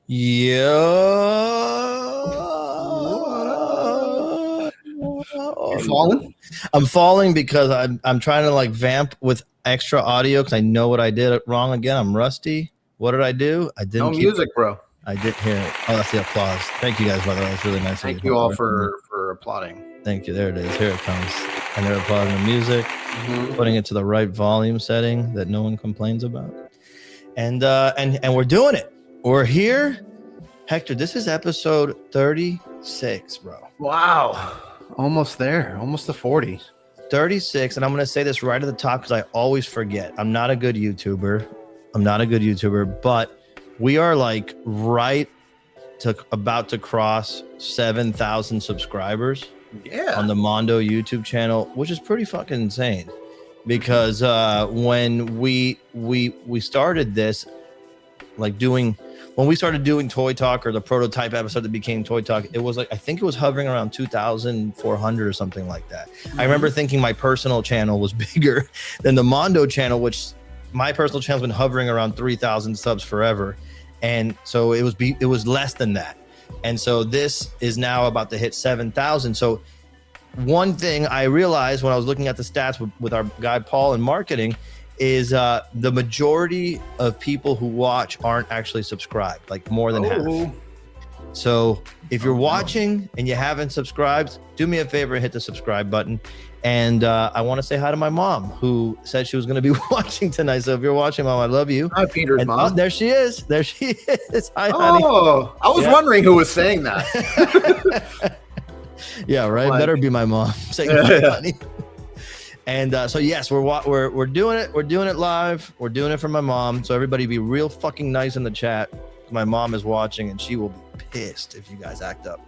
Yeah. You falling? I'm falling because I'm trying to like vamp with extra audio because I know what I did wrong again. I'm rusty. What did I do? I didn't. No music, bro. I didn't hear it. Oh, that's the applause. Thank you guys, by the way. It's really nice. Thank you all for applauding. Thank you. There it is. Here it comes. And they're applauding the music, putting it to the right volume setting that no one complains about. And we're doing it. We're here. Hector, this is episode 36, bro. Wow. Almost there. Almost to 40. 36. And I'm going to say this right at the top because I always forget. I'm not a good YouTuber, but we are like about to cross 7,000 subscribers on the Mondo YouTube channel, which is pretty fucking insane because when we started this, like when we started doing Toy Talk, or the prototype episode that became Toy Talk, it was like, I think it was hovering around 2,400 or something like that. I remember thinking my personal channel was bigger than the Mondo channel, which my personal channel's been hovering around 3,000 subs forever. And so it was less than that. And so this is now about to hit 7,000. So one thing I realized when I was looking at the stats with our guy Paul in marketing is the majority of people who watch aren't actually subscribed, like more than half. So if you're watching and you haven't subscribed, do me a favor and hit the subscribe button. And I want to say hi to my mom, who said she was going to be watching tonight. So if you're watching, Mom, I love you. Hi, Peter's mom. There she is. There she is. Hi, honey. Oh, I was wondering who was saying that. Yeah, right. Better be my mom saying hi, honey. And so yes, we're doing it. We're doing it live. We're doing it for my mom. So everybody be real fucking nice in the chat. My mom is watching, and she will be pissed if you guys act up.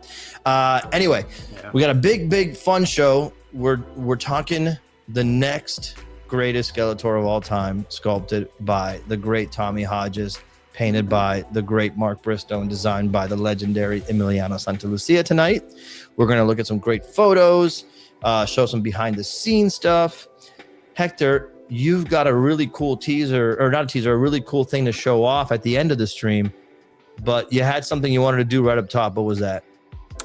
Anyway, we got a big fun show. We're talking the next greatest Skeletor of all time, sculpted by the great Tommy Hodges, painted by the great Mark Bristow, and designed by the legendary Emiliano Santa Lucia. Tonight, we're going to look at some great photos, show some behind the scenes stuff. Hector, you've got a really cool teaser, or not a teaser, a really cool thing to show off at the end of the stream, but you had something you wanted to do right up top. What was that?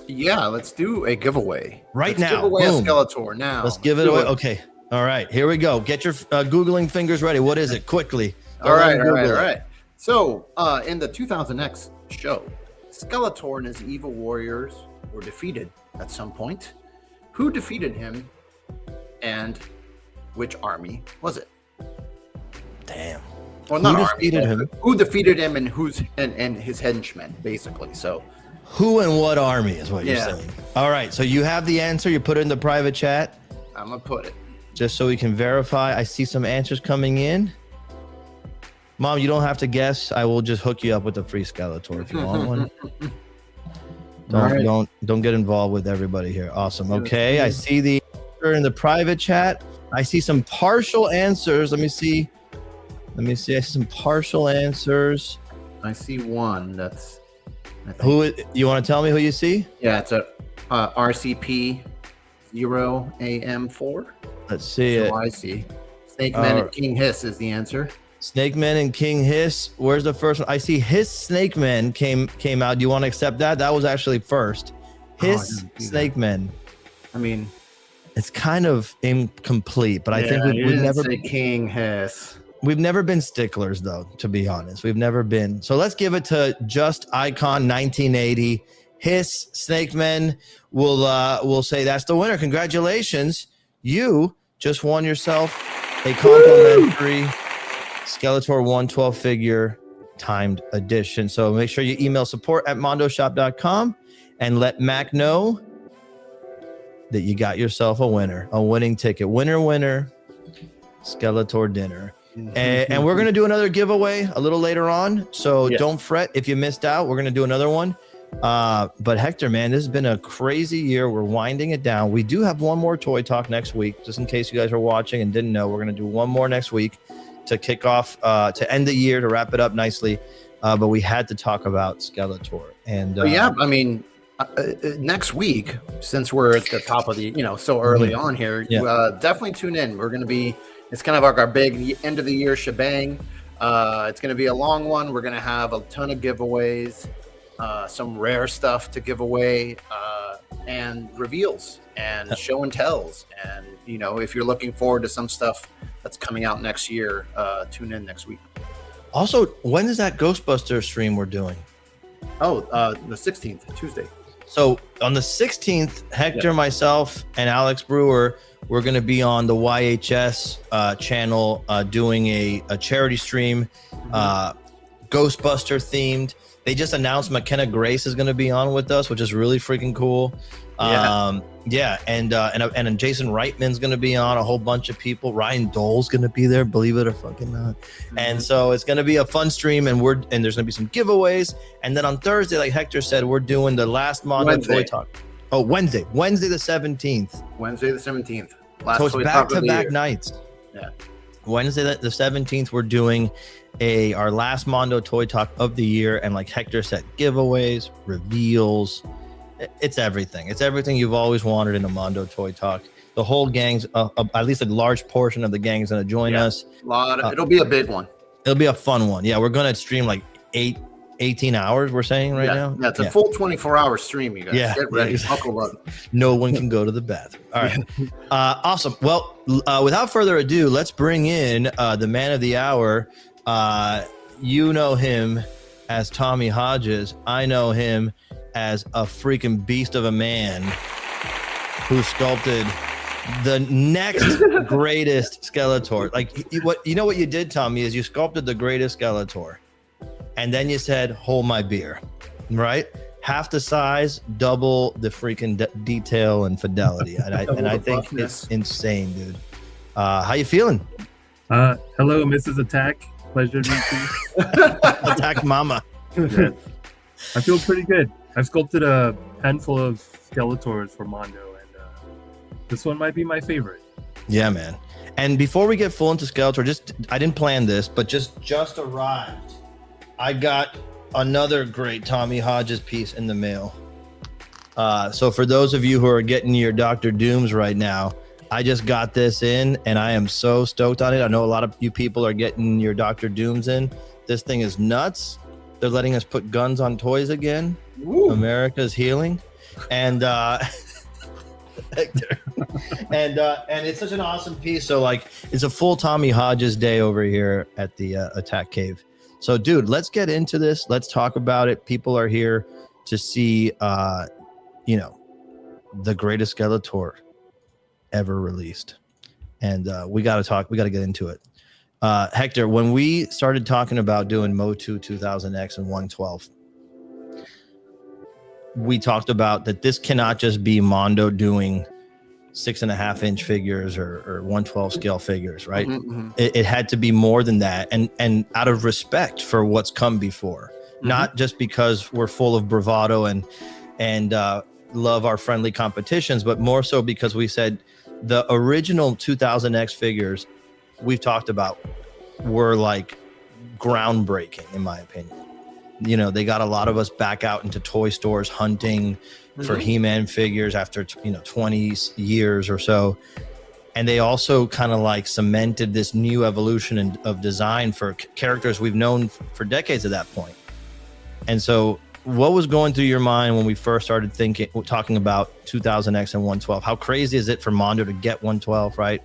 Yeah, let's do a giveaway. Let's give away a Skeletor now. Let's give it away. Okay. All right. Here we go. Get your Googling fingers ready. What is it? Quickly. All right. So, in the 2000X show, Skeletor and his evil warriors were defeated at some point. Who defeated him, and which army was it? Damn. Well, not who defeated him? Who defeated him, and and his henchmen, basically. So, who and what army is what you're saying? All right. So you have the answer. You put it in the private chat. I'm gonna put it just so we can verify. I see some answers coming in. Mom, you don't have to guess. I will just hook you up with a free Skeletor if you want one. Don't get involved with everybody here. Awesome. Okay, I see the answer in the private chat. I see some partial answers. Let me see. I see some partial answers. I see one. That's who. You want to tell me who you see? Yeah, it's a RCP 0AM4. Let's see it. I see. Snake Man and King Hiss is the answer. Snake Man and King Hiss. Where's the first one? I see Hiss Snake Man came out. Do you want to accept that? That was actually first. Hiss Snake Man. I mean, it's kind of incomplete, but I think we've never say King Hiss. We've never been sticklers, though, to be honest. We've never been. So let's give it to Just Icon 1980. Hiss Snake Man. We'll say that's the winner. Congratulations. You just won yourself a complimentary Skeletor 112 figure timed edition. So make sure you email support@mondoshop.com and let Mac know that you got yourself a winning ticket. Winner, Skeletor dinner. And we're going to do another giveaway a little later on. So don't fret if you missed out. We're going to do another one. But Hector, man, this has been a crazy year. We're winding it down. We do have one more Toy Talk next week, just in case you guys are watching and didn't know. We're going to do one more next week to kick off, to end the year, to wrap it up nicely. But we had to talk about Skeletor. And I mean, next week, since we're at the top of the, so early on here, definitely tune in. We're going to be, it's kind of like our big end of the year shebang. It's going to be a long one. We're going to have a ton of giveaways. some rare stuff to give away, and reveals and show and tells. And if you're looking forward to some stuff that's coming out next year, tune in next week. Also, when is that Ghostbuster stream we're doing? Oh, the 16th, Tuesday. So on the 16th, Hector, myself, and Alex Brewer, we're going to be on the YHS channel doing a charity stream, Ghostbuster themed. They just announced McKenna Grace is going to be on with us, which is really freaking cool. And Jason Reitman's going to be on, a whole bunch of people. Ryan Dole's going to be there, believe it or fucking not. And so it's going to be a fun stream, and there's going to be some giveaways. And then on Thursday, like Hector said, we're doing the last Mondo Toy Talk. Oh, Wednesday the 17th. Wednesday the 17th. Last so it's back-to-back nights. Yeah. Wednesday the 17th, we're doing our last Mondo Toy Talk of the year, and like Hector said, giveaways, reveals. It's everything. It's everything you've always wanted in a Mondo Toy Talk. The whole gang's, at least a large portion of the gang is going to join us. It'll be a big one. It'll be a fun one. Yeah, we're going to stream like 18 hours, we're saying right now. Yeah, it's a full 24-hour stream, you guys. Yeah, get ready. Buckle up. No one can go to the bathroom. All right. Awesome. Well, without further ado, let's bring in the man of the hour. You know him as Tommy Hodges. I know him as a freaking beast of a man who sculpted the next greatest Skeletor. Like, what you did, Tommy, is you sculpted the greatest Skeletor, and then you said, "Hold my beer," right? Half the size, double the freaking detail and fidelity, and I think it's insane, dude. How you feeling? Hello, Mrs. Attack. Pleasure to meet you. Attack Mama. Yeah. I feel pretty good. I've sculpted a handful of Skeletors for Mondo, and this one might be my favorite. Yeah, man. And before we get full into Skeletor, I didn't plan this, but just arrived. I got another great Tommy Hodges piece in the mail. So for those of you who are getting your Dr. Dooms right now, I just got this in, and I am so stoked on it. I know a lot of you people are getting your Dr. Dooms in. This thing is nuts. They're letting us put guns on toys again. Woo. America's healing, and Hector. and it's such an awesome piece. So like, it's a full Tommy Hodges day over here at the Attack Cave. So dude, let's get into this. Let's talk about it. People are here to see, the greatest Skeletor ever released, and we got to get into it. Hector, when we started talking about doing MOTU 2000X and 112, we talked about that this cannot just be Mondo doing 6.5-inch figures or 112 scale figures, right? Mm-hmm. It had to be more than that, and out of respect for what's come before, not just because we're full of bravado and love our friendly competitions, but more so because we said the original 2000X figures we've talked about were like groundbreaking, in my opinion. They got a lot of us back out into toy stores hunting for He-Man figures after 20 years or so, and they also kind of like cemented this new evolution of design for characters we've known for decades at that point. And so what was going through your mind when we first started talking about 2000X and 112? How crazy is it for Mondo to get 112, right?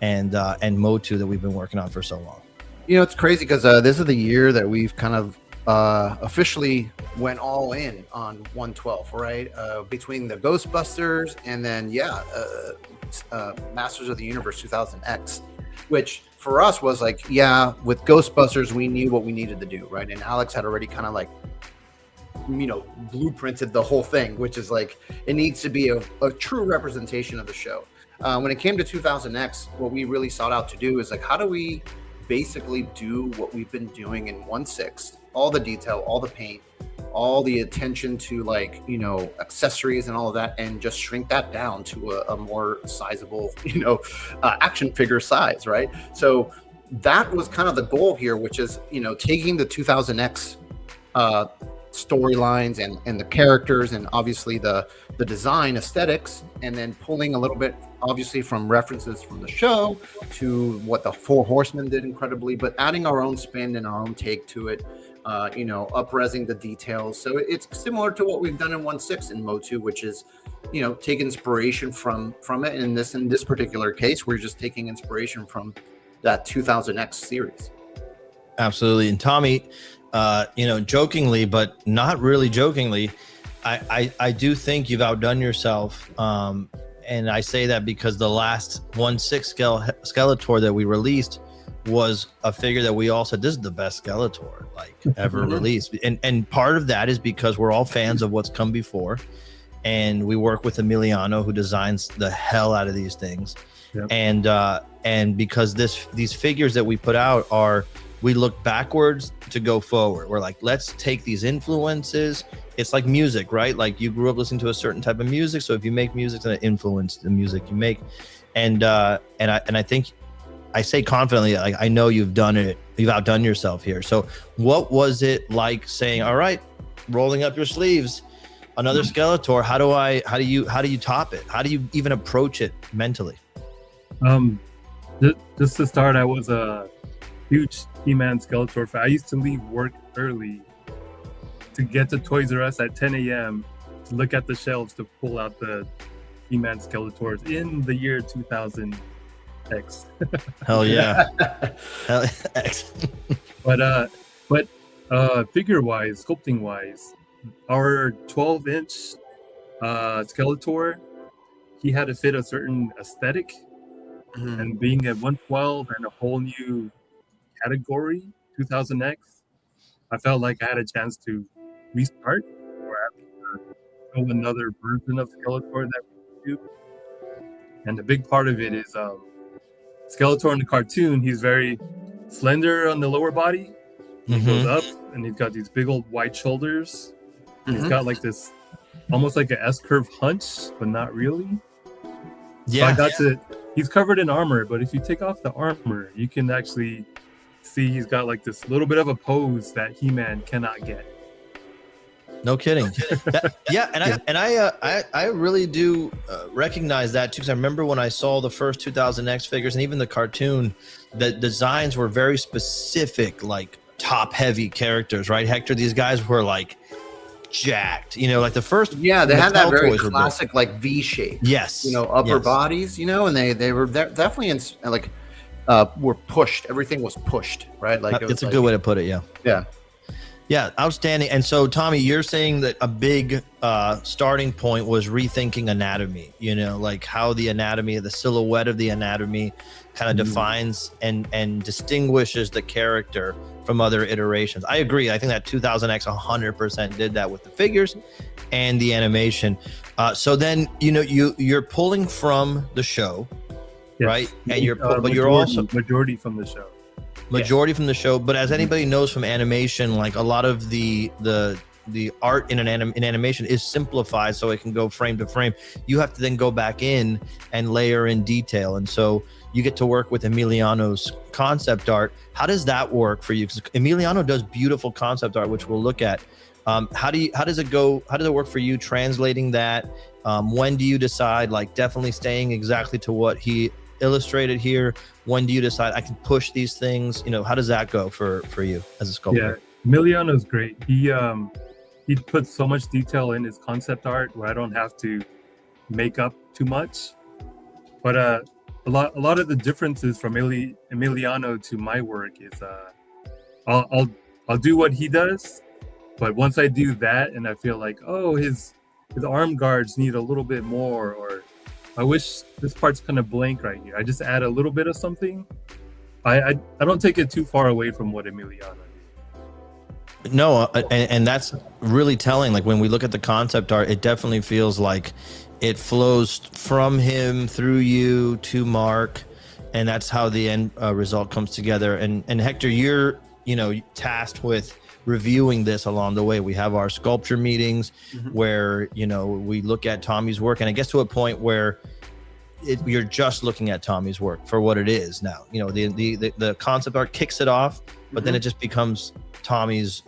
And MOTU that we've been working on for so long. It's crazy because this is the year that we've kind of officially went all in on 112, right? Between the Ghostbusters and then Masters of the Universe 2000X, which for us was like, with Ghostbusters we knew what we needed to do, right? And Alex had already kind of like blueprinted the whole thing, which is like, it needs to be a true representation of the show. When it came to 2000X, what we really sought out to do is like, how do we basically do what we've been doing in 1/6, all the detail, all the paint, all the attention to like, accessories and all of that, and just shrink that down to a more sizable, action figure size, right? So that was kind of the goal here, which is, taking the 2000X storylines and the characters and obviously the design aesthetics, and then pulling a little bit obviously from references from the show to what the Four Horsemen did incredibly, but adding our own spin and our own take to it, upresing the details. So it's similar to what we've done in 1/6 in MOTU, which is, take inspiration from it. And in this particular case, we're just taking inspiration from that 2000X series. Absolutely. And Tommy, jokingly, but not really jokingly, I do think you've outdone yourself. And I say that because the last 1/6 Skeletor that we released was a figure that we all said, this is the best Skeletor like ever released. And part of that is because we're all fans of what's come before. And we work with Emiliano, who designs the hell out of these things. Yep. And because these figures that we put out we look backwards to go forward. We're like, let's take these influences. It's like music, right? Like you grew up listening to a certain type of music. So if you make music, then it influences the music you make. And I think I say confidently, like, I know you've done it. You've outdone yourself here. So what was it like saying, all right, rolling up your sleeves, another Skeletor? How do you top it? How do you even approach it mentally? Just to start, I was a huge He-Man Skeletor fan. I used to leave work early to get to Toys R Us at 10 a.m. to look at the shelves to pull out the He-Man Skeletors in the year 2000X. Hell yeah. Hell X. But figure-wise, sculpting-wise, our 12-inch Skeletor, he had to fit a certain aesthetic. And being at 112 and a whole new category, 2000X, I felt like I had a chance to restart or show another version of Skeletor that we do. And the big part of it is Skeletor in the cartoon, he's very slender on the lower body. He goes up and he's got these big old wide shoulders. He's got like this almost like an S-curve hunch, but not really. Yeah. So he's covered in armor, but if you take off the armor, you can actually see he's got like this little bit of a pose that He-Man cannot get. No kidding. I really do recognize that too, because I remember when I saw the first 2000X figures and even the cartoon, the designs were very specific, like top-heavy characters, right? Hector, these guys were like jacked, like the first. Yeah, they had that very classic like V shape. Yes. Upper bodies, and they were definitely were pushed. Everything was pushed, right? Like it's a good way to put it. Yeah, outstanding. And so, Tommy, you're saying that a big starting point was rethinking anatomy, like how the anatomy, the silhouette of the anatomy kind of defines and distinguishes the character from other iterations. I agree. I think that 2000X 100% did that with the figures and the animation. So then, you're pulling from the show, right? And you're also majority from the show. From the show, but as anybody knows from animation, like a lot of the art in animation is simplified so it can go frame to frame. You have to then go back in and layer in detail, and so you get to work with Emiliano's concept art. How does that work for you? Because Emiliano does beautiful concept art, which we'll look at. How does it go? How does it work for you translating that? When do you decide, like, definitely staying exactly to what he illustrated here? When do you decide I can push these things? How does that go for you as a sculptor? Yeah, Emiliano's great. He puts so much detail in his concept art where I don't have to make up too much. But a lot of the differences from Emiliano to my work is I'll do what he does, but once I do that and I feel like, oh, his arm guards need a little bit more, or I wish this part's kind of blank right here, I just add a little bit of something. I don't take it too far away from what Emiliano did. No, and that's really telling. Like when we look at the concept art, it definitely feels like it flows from him through you to Mark, and that's how the end result comes together. And Hector, you're tasked with reviewing this along the way. We have our sculpture meetings where we look at Tommy's work, and it gets to a point where you're just looking at Tommy's work for what it is now. The concept art kicks it off, but then it just becomes Tommy's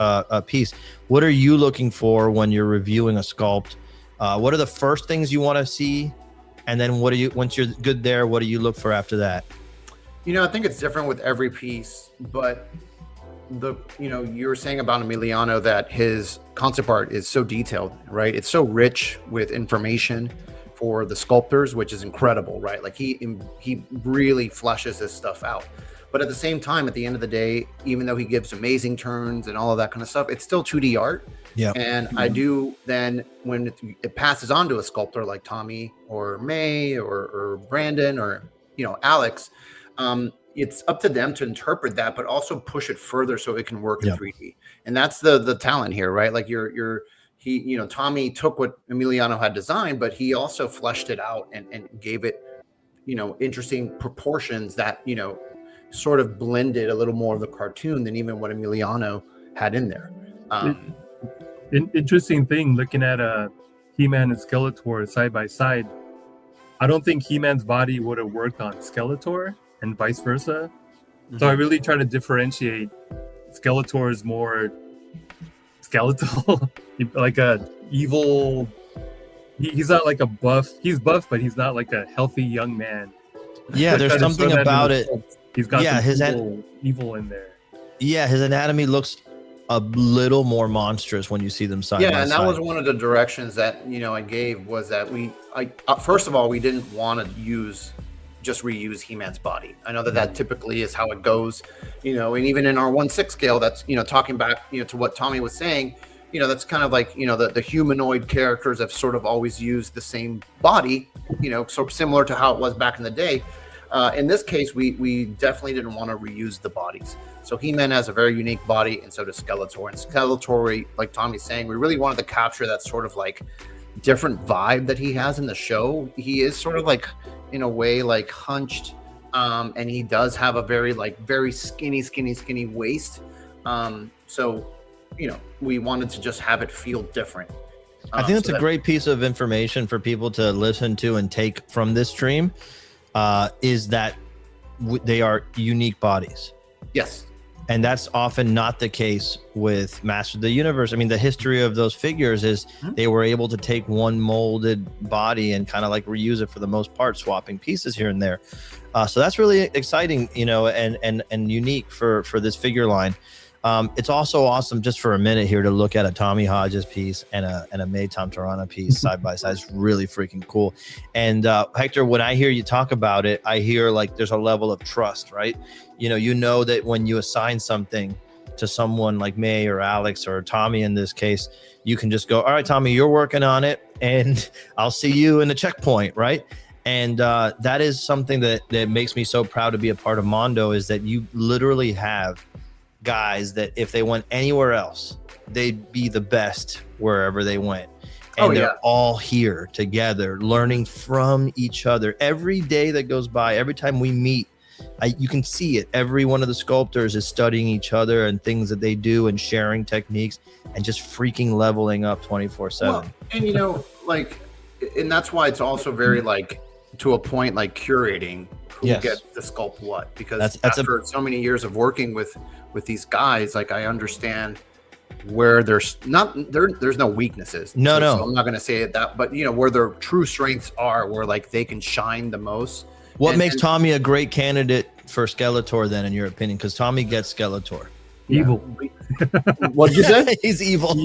piece. What are you looking for when you're reviewing a sculpt? What are the first things you want to see, and then once you're good there, what do you look for after that? I think it's different with every piece, but you were saying about Emiliano that his concept art is so detailed, right? It's so rich with information for the sculptors, which is incredible, right? Like he really fleshes this stuff out. But at the same time, at the end of the day, even though he gives amazing turns and all of that kind of stuff, it's still 2D art. Yeah. And I do then, when it passes on to a sculptor like Tommy or May or Brandon or, Alex, it's up to them to interpret that, but also push it further so it can work in 3D. And that's the talent here, right? Like Tommy took what Emiliano had designed, but he also fleshed it out and gave it, interesting proportions that, sort of blended a little more of the cartoon than even what Emiliano had in there. Interesting thing, looking at He-Man and Skeletor side by side, I don't think He-Man's body would have worked on Skeletor and vice versa. Mm-hmm. So I really try to differentiate. Skeletor is more skeletal, like a evil. He's not like a buff. He's buff, but he's not like a healthy young man. Yeah, there's something about it. He's got evil in there. Yeah, his anatomy looks a little more monstrous when you see them side by side. Yeah, and that was one of the directions that I gave, was that first of all, we didn't want to reuse He-Man's body. I know that typically is how it goes, and even in our 1/6 scale, that's talking back to what Tommy was saying, that's kind of like the humanoid characters have sort of always used the same body, so similar to how it was back in the day. In this case, we definitely didn't want to reuse the bodies. So He-Man has a very unique body, and so does Skeletor. And Skeletor, like Tommy's saying, we really wanted to capture that sort of like different vibe that he has in the show. He is sort of like, in a way, like hunched, and he does have a very skinny waist. So we wanted to just have it feel different. I think that's a great piece of information for people to listen to and take from this stream. Is that they are unique bodies. Yes. And that's often not the case with Master of the Universe. I mean, the history of those figures is they were able to take one molded body and kind of like reuse it for the most part, swapping pieces here and there. So that's really exciting, and unique for this figure line. It's also awesome, just for a minute here, to look at a Tommy Hodges piece and a May Tom Tarana piece side by side. It's really freaking cool. And Hector, when I hear you talk about it, I hear like there's a level of trust, right? That when you assign something to someone like May or Alex or Tommy in this case, you can just go, all right, Tommy, you're working on it, and I'll see you in the checkpoint, right? And that is something that makes me so proud to be a part of Mondo, is that you literally have guys that if they went anywhere else, they'd be the best wherever they went. And they're all here together, learning from each other. Every day that goes by, every time we meet, you can see it. Every one of the sculptors is studying each other and things that they do and sharing techniques and just freaking leveling up 24/7. Well, and and that's why it's also very to a point, like curating who gets to sculpt what, because after so many years of working with these guys, like I understand where there's no weaknesses. So I'm not going to say that, but where their true strengths are, where like they can shine the most. What makes Tommy a great candidate for Skeletor then, in your opinion? Because Tommy gets Skeletor. Evil. What'd you say? He's evil.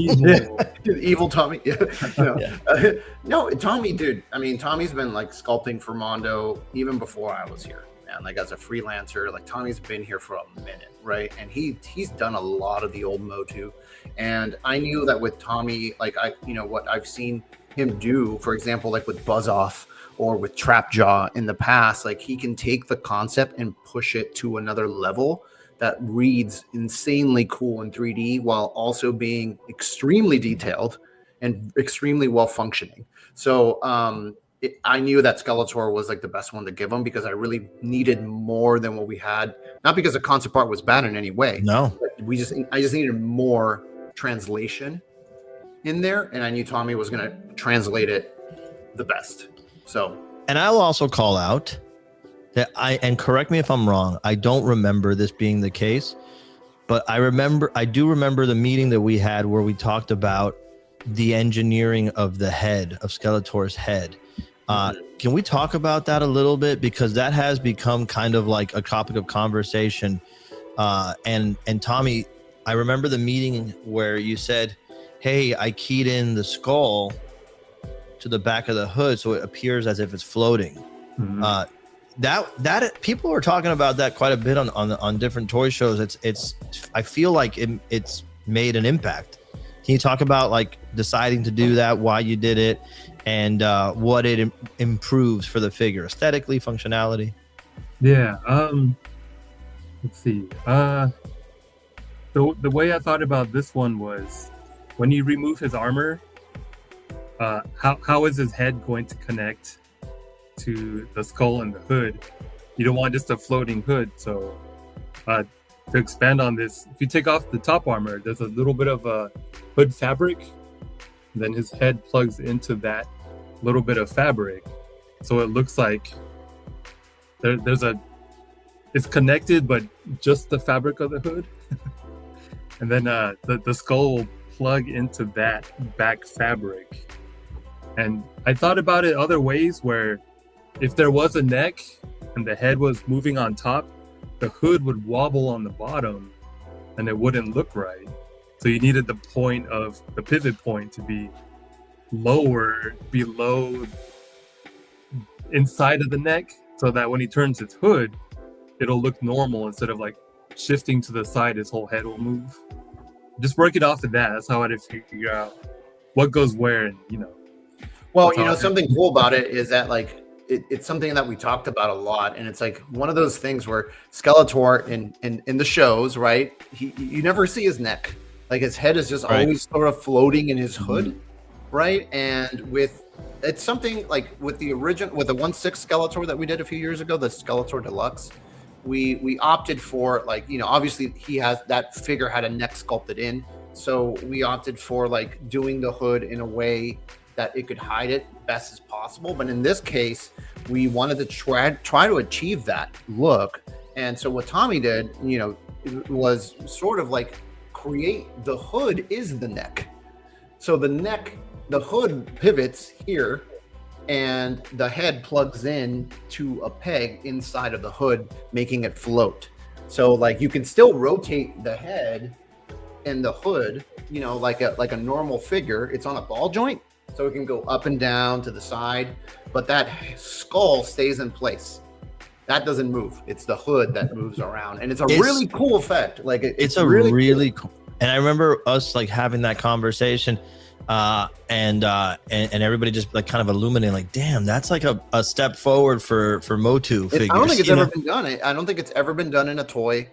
Evil Tommy. No, Tommy, dude. I mean, Tommy's been like sculpting for Mondo even before I was here. And like as a freelancer, like Tommy's been here for a minute, right? And he's done a lot of the old MOTU. And I knew that with Tommy, like what I've seen him do, for example, like with Buzz Off or with Trapjaw in the past, like he can take the concept and push it to another level that reads insanely cool in 3D while also being extremely detailed and extremely well functioning. So I knew that Skeletor was like the best one to give him, because I really needed more than what we had. Not because the concept art was bad in any way. No, I just needed more translation in there, and I knew Tommy was going to translate it the best. So, and I'll also call out that and correct me if I'm wrong, I don't remember this being the case, but I do remember the meeting that we had where we talked about the engineering of the head, of Skeletor's head. Can we talk about that a little bit? Because that has become kind of like a topic of conversation. And Tommy, I remember the meeting where you said, hey, I keyed in the skull to the back of the hood so it appears as if it's floating. That people are talking about that quite a bit on different toy shows. It's I feel like it's made an impact. Can you talk about like deciding to do that, why you did it, and what it improves for the figure aesthetically, functionality? Yeah. Let's see. The way I thought about this one was when you remove his armor, how is his head going to connect to the skull and the hood? You don't want just a floating hood. So to expand on this, if you take off the top armor, there's a little bit of a hood fabric. Then his head plugs into that little bit of fabric. So it looks like it's connected, but just the fabric of the hood. And then the skull will plug into that back fabric. And I thought about it other ways where if there was a neck and the head was moving on top, the hood would wobble on the bottom and it wouldn't look right. So you needed the point of the pivot point to be lower below inside of the neck, so that when he turns his hood, it'll look normal instead of like shifting to the side, his whole head will move. Just work it off of that. That's how I did figure out what goes where, and Well, something cool about it is that like it's something that we talked about a lot, and it's like one of those things where Skeletor in the shows, right? You never see his neck. Like his head is just always sort of floating in his hood, right? And it's something like with the 1/6 Skeletor that we did a few years ago, the Skeletor Deluxe, we opted for like, obviously that figure had a neck sculpted in. So we opted for like doing the hood in a way that it could hide it best as possible. But in this case, we wanted to try to achieve that look. And so what Tommy did, was sort of like create the hood is the neck. So the hood pivots here and the head plugs in to a peg inside of the hood, making it float. So like you can still rotate the head and the hood, like a normal figure. It's on a ball joint, so it can go up and down to the side, but that skull stays in place. That doesn't move. It's the hood that moves around, and it's really cool effect. Like it's a really cool. And I remember us like having that conversation, and everybody just like kind of illuminating, like, damn, that's like a step forward for MOTU figures. I don't think it's ever been done. I don't think it's ever been done in a toy,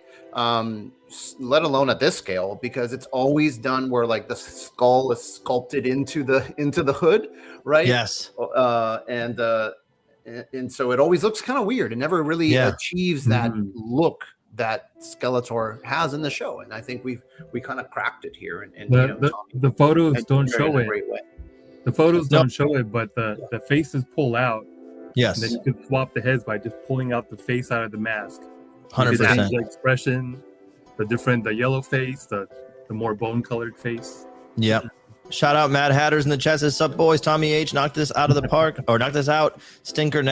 let alone at this scale, because it's always done where like the skull is sculpted into the hood, right? Yes. And so it always looks kind of weird. It never really achieves that look that Skeletor has in the show, and I think we kind of cracked it here. And the photos don't show it. The photos don't show it, but the faces pull out. Yes. And then you can swap the heads by just pulling out the face out of the mask. 100%. The expression, the yellow face, the more bone colored face. Yep. Shout out Mad Hatters in the chat. Says, sup boys, Tommy H knocked this out of the park, or knocked this out. Stinkor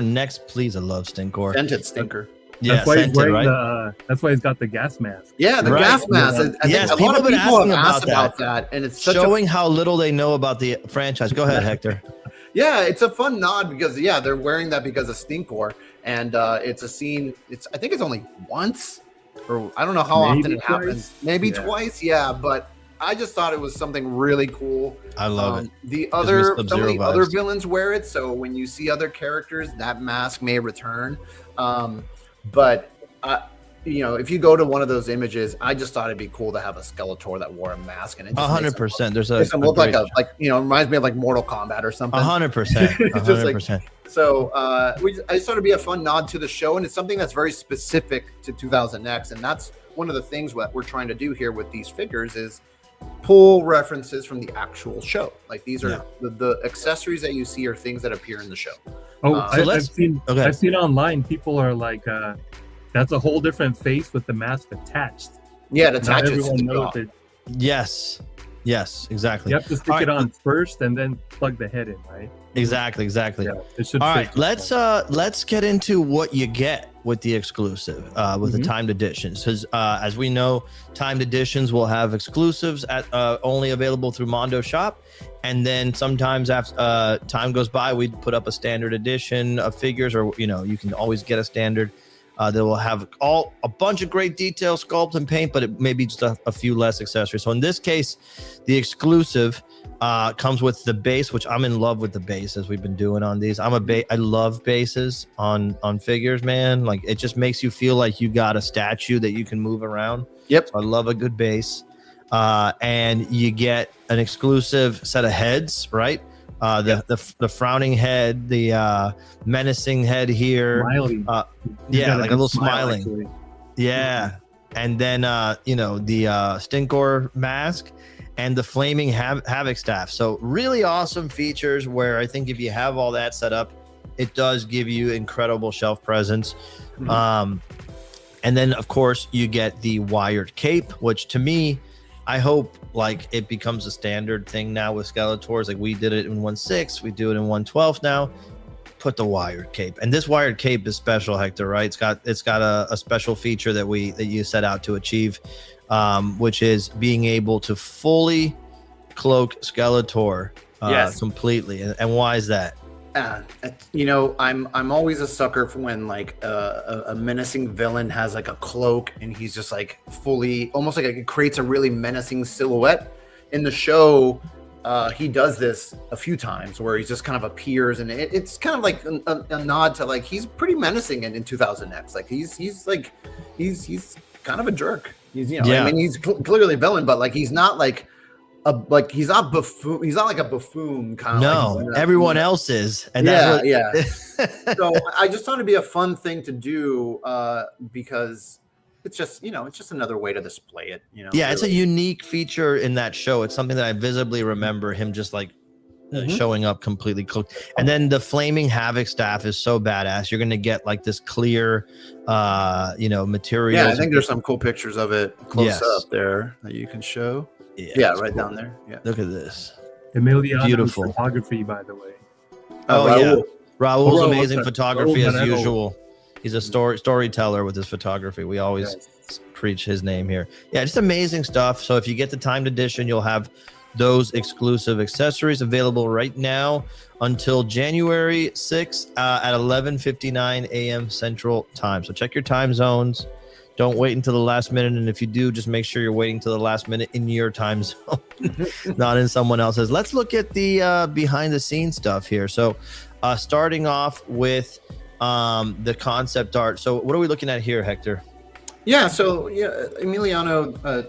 next, please. I love Stinkor. Scented Stinker. Yeah, that's why he's wearing right? that's why he's got the gas mask. Yeah, the gas mask. I think a lot of people have asked about that, and it's showing how little they know about the franchise. Go ahead, Hector. Yeah, it's a fun nod because they're wearing that because of Stinkor, and it's a scene. I think it's only once, or I don't know how often it happens. Maybe twice. Yeah, but I just thought it was something really cool. I love it. Some of the other villains wear it, so when you see other characters, that mask may return. But if you go to one of those images, I just thought it'd be cool to have a Skeletor that wore a mask, and it just 100%. There's a look like reminds me of like Mortal Kombat or something. 100%. 100%. So I just thought it'd be a fun nod to the show, and it's something that's very specific to 2000X, and that's one of the things what we're trying to do here with these figures is pull references from the actual show. Like these are the accessories that you see are things that appear in the show. I've seen online people are like, that's a whole different face with the mask attached. Yeah, it attaches to the Yes. Yes, exactly. You have to stick it on first and then plug the head in, right? Exactly. Yeah, it should. All right, let's get into what you get with the exclusive, with the timed editions. Because as we know, timed editions will have exclusives at only available through Mondo Shop, and then sometimes after time goes by, we put up a standard edition of figures, or you can always get a standard. That will have a bunch of great detail, sculpt, and paint, but it may be just a few less accessories. So in this case, the exclusive comes with the base, which I'm in love with the base, as we've been doing on these. I love bases on figures, man. Like, it just makes you feel like you got a statue that you can move around. Yep. So I love a good base. And you get an exclusive set of heads, right? The frowning head, the menacing head here. Smiling. Like a little smiling. Actually. Yeah. And then the Stinkor mask and the flaming havoc staff. So really awesome features where I think if you have all that set up, it does give you incredible shelf presence. And then of course you get the wired cape, which to me, I hope like it becomes a standard thing now with Skeletors. Like, we did it in 1/6, we do it in 1/12 now. Put the wired cape, and this wired cape is special, Hector, right? It's got a special feature that you set out to achieve, which is being able to fully cloak Skeletor completely. And why is that? I'm always a sucker for when like a menacing villain has like a cloak and he's just like fully, almost like it creates a really menacing silhouette. In the show, he does this a few times where he just kind of appears, and it's kind of like a nod to like he's pretty menacing in 2000X. Like he's kind of a jerk. He's I mean, he's clearly a villain, but like he's not like he's not buffoon. He's not like a buffoon kind of. No, like, everyone else is. And yeah. So I just thought it'd be a fun thing to do because it's just another way to display it. Yeah, really. It's a unique feature in that show. It's something that I visibly remember him just like showing up completely cloaked. And then the flaming havoc staff is so badass. You're gonna get like this clear, material. Yeah, I think there's some cool pictures of it close up there that you can show. Yeah, right cool. Down there. Yeah. Look at this. Emiliano's beautiful photography, by the way. Yeah. Raul's amazing photography as usual. He's a storyteller with his photography. We always preach his name here. Yeah, just amazing stuff. So if you get the timed edition, you'll have those exclusive accessories available right now until January 6th at 11:59 a.m. Central Time. So check your time zones. Don't wait until the last minute, and if you do, just make sure you're waiting till the last minute in your time zone, not in someone else's. Let's look at the behind-the-scenes stuff here. So, starting off with the concept art. So, what are we looking at here, Hector? Yeah. So, Emiliano,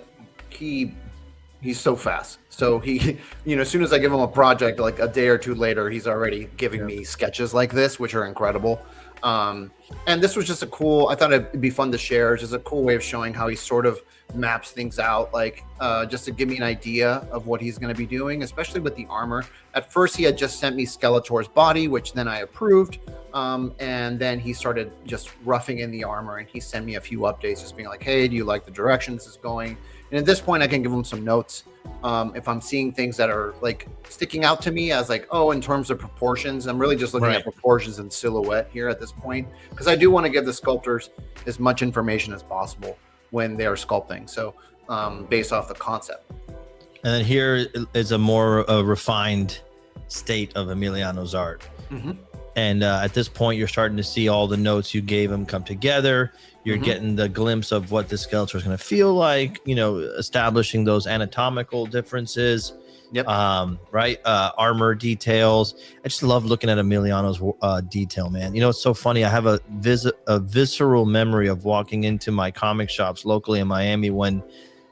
he's so fast. So he, as soon as I give him a project, like a day or two later, he's already giving me sketches like this, which are incredible. And this was just I thought it'd be fun to share. It's just a cool way of showing how he sort of maps things out, like just to give me an idea of what he's going to be doing, especially with the armor. At first, he had just sent me Skeletor's body, which then I approved. And then he started just roughing in the armor, and he sent me a few updates, just being like, hey, do you like the direction this is going? And at this point, I can give him some notes. If I'm seeing things that are like sticking out to me as like, in terms of proportions, I'm really just looking at proportions and silhouette here at this point, because I do want to give the sculptors as much information as possible when they are sculpting. So based off the concept. And then here is a more refined state of Emiliano's art. And at this point, you're starting to see all the notes you gave him come together. You're getting the glimpse of what the Skeletor is going to feel like, establishing those anatomical differences. Yep. Armor details. I just love looking at Emiliano's detail, man. It's so funny. I have a visceral memory of walking into my comic shops locally in Miami when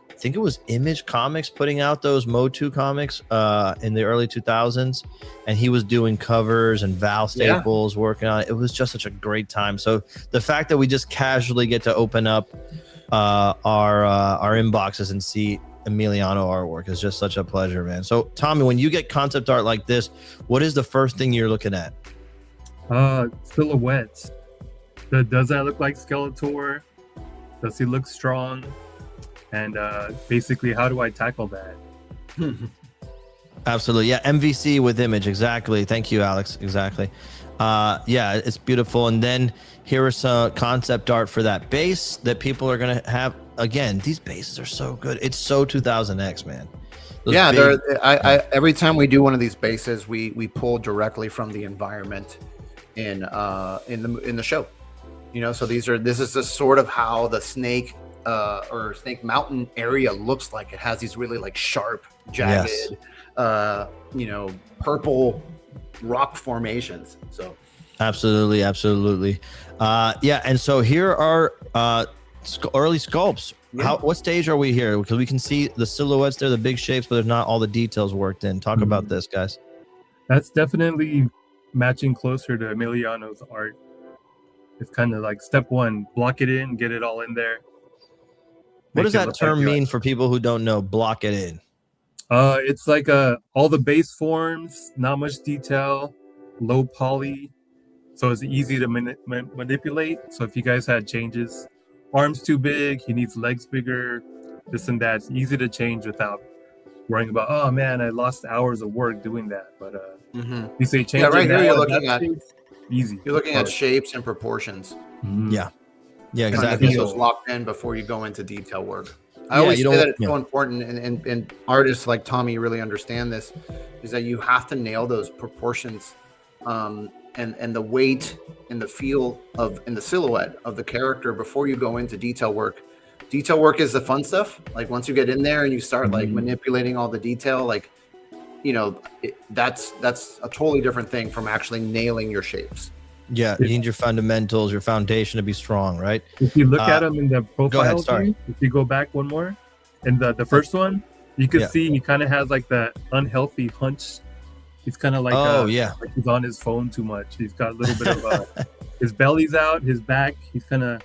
I think it was Image Comics putting out those MOTU comics in the early 2000s, and he was doing covers and Val Staples working on it. It was just such a great time. So the fact that we just casually get to open up our inboxes and see Emiliano artwork is just such a pleasure, man. So Tommy, when you get concept art like this, what is the first thing you're looking at? Silhouettes. Does that look like Skeletor? Does he look strong? And basically, how do I tackle that? Absolutely. Yeah. MVC with image. Exactly. Thank you, Alex. Exactly. Yeah, it's beautiful. And then here is some concept art for that base that people are going to have. Again, these bases are so good. It's so 2000X, man. Those Yeah, big- every time we do one of these bases, we pull directly from the environment in the show. You know, so this is the sort of how the Snake or Snake Mountain area looks like. It has these really like sharp, jagged, you know, purple rock formations. So absolutely. Yeah. And so here are early sculpts. Yeah. What stage are we here? Because we can see the silhouettes there, the big shapes, but there's not all the details worked in. Talk about this, guys. That's definitely matching closer to Emiliano's art. It's kind of like step one, block it in, get it all in there. What Make does it that look term like mean for people who don't know? Block it in. It's like all the base forms, not much detail, low poly, so it's easy to manipulate. So if you guys had changes, arms too big, he needs legs bigger, this and that, it's easy to change without worrying about, oh man, I lost hours of work doing that. But you say change. Yeah, right here you're now, looking at easy. You're looking at shapes and proportions. Yeah, Kind of exactly. get those locked in before you go into detail work. I always say that it's so important, and artists like Tommy really understand this, is that you have to nail those proportions, and the weight and the feel and the silhouette of the character before you go into detail work. Detail work is the fun stuff. Like once you get in there and you start like manipulating all the detail, like, you know, that's a totally different thing from actually nailing your shapes. Yeah, you need your fundamentals, your foundation to be strong, right? If you look at him in the profile, go ahead, sorry. if you go back one more, and the first one, you can see he kind of has like that unhealthy hunch. He's kind of like, like he's on his phone too much. He's got a little bit of his belly's out, his back. He's kind of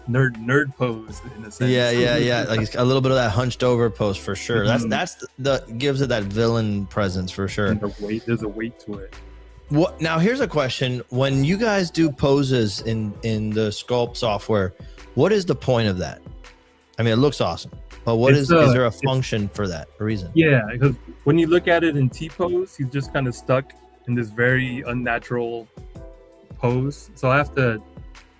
nerd pose in a sense. Yeah. Like he's got a little bit of that hunched over pose for sure. That's the gives it that villain presence for sure. And there's a weight to it. What now? Here's a question: when you guys do poses in the Sculpt software, what is the point of that? I mean, it looks awesome, but is there a function for that? A reason? Yeah, because when you look at it in T pose, he's just kind of stuck in this very unnatural pose. So I have to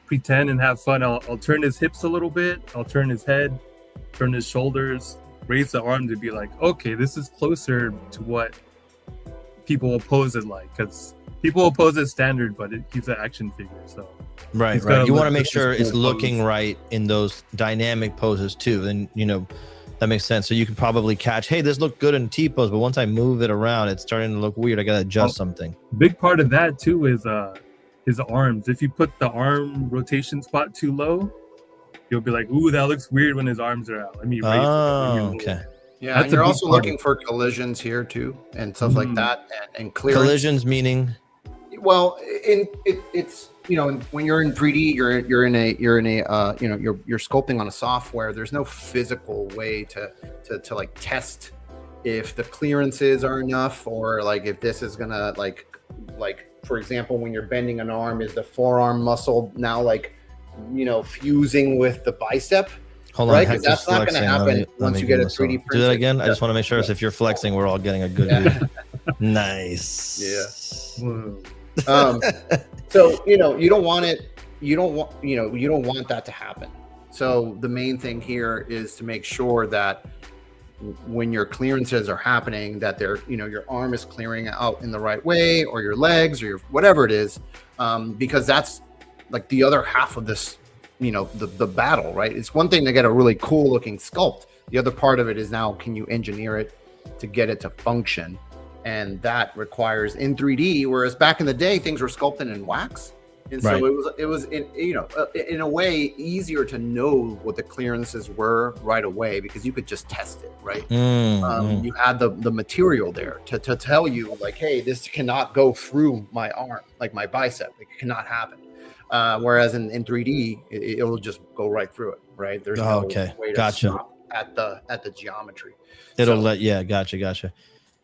pretend and have fun. I'll turn his hips a little bit. I'll turn his head, turn his shoulders, raise the arm to be like, okay, this is closer to what people will pose it like, because people will pose it standard, but he's an action figure, so right. You want to make sure it's looking right in those dynamic poses too, and you know that makes sense. So you can probably catch, hey, this looked good in T pose, but once I move it around, it's starting to look weird. I gotta adjust something. Big part of that too is his arms. If you put the arm rotation spot too low, you'll be like, ooh, that looks weird when his arms are out. Let me raise it. Okay. Yeah, and you're also looking for collisions here too, and stuff like that, and clearance. Collisions meaning? Well, it's you know, when you're in 3D, you're in a you know, you're sculpting on a software. There's no physical way to like test if the clearances are enough, or like if this is gonna like for example, when you're bending an arm, is the forearm muscle now like, you know, fusing with the bicep? Hold on, right? Because that's not going to happen once you get a 3D print. Do that again. I just want to make sure if you're flexing, we're all getting a good view. Nice. Yeah. So you know, you don't want that to happen. So the main thing here is to make sure that when your clearances are happening, that they're, you know, your arm is clearing out in the right way, or your legs, or your whatever it is, because that's like the other half of this, you know, the battle, right? It's one thing to get a really cool looking sculpt. The other part of it is now, can you engineer it to get it to function? And that requires in 3D, whereas back in the day, things were sculpted in wax. And so it was in, you know, in a way easier to know what the clearances were right away, because you could just test it, right? You had the material there to tell you like, hey, this cannot go through my arm, like my bicep. It cannot happen. Whereas in 3D, it will just go right through it, right? There's no way to stop at the geometry. Gotcha.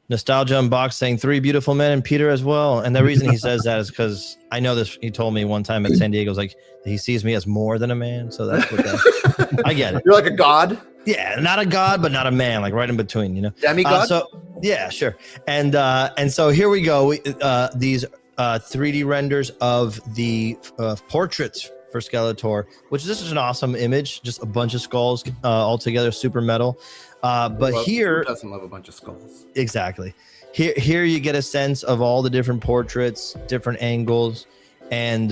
Nostalgia Unboxed saying 3 beautiful men and Peter as well. And the reason he says that is because I know this. He told me one time at San Diego, like he sees me as more than a man. So that's what I get it. You're like a god. Yeah, not a god, but not a man, like right in between, you know. Demigod. So yeah, sure. And so here we go. These 3D renders of the portraits for Skeletor, which this is an awesome image, just a bunch of skulls all together, super metal. But here, who doesn't love a bunch of skulls? Exactly. Here you get a sense of all the different portraits, different angles, and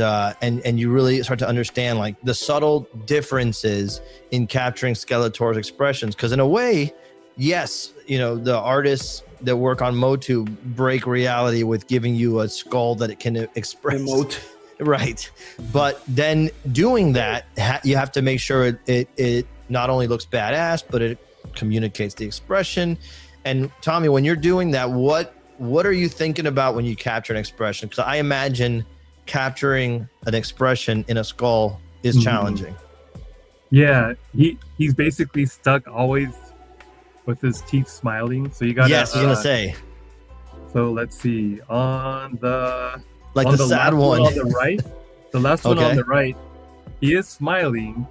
you really start to understand like the subtle differences in capturing Skeletor's expressions. Because in a way, yes, you know, the artists that work on MOTU break reality with giving you a skull that it can express. Emote. Right. But then doing that, you have to make sure it not only looks badass, but it communicates the expression. And Tommy, when you're doing that, what are you thinking about when you capture an expression? Because I imagine capturing an expression in a skull is challenging. Yeah, he's basically stuck always with his teeth smiling. So you got I was gonna say. So let's see on the sad one on the right. The last one on the right, he is smiling.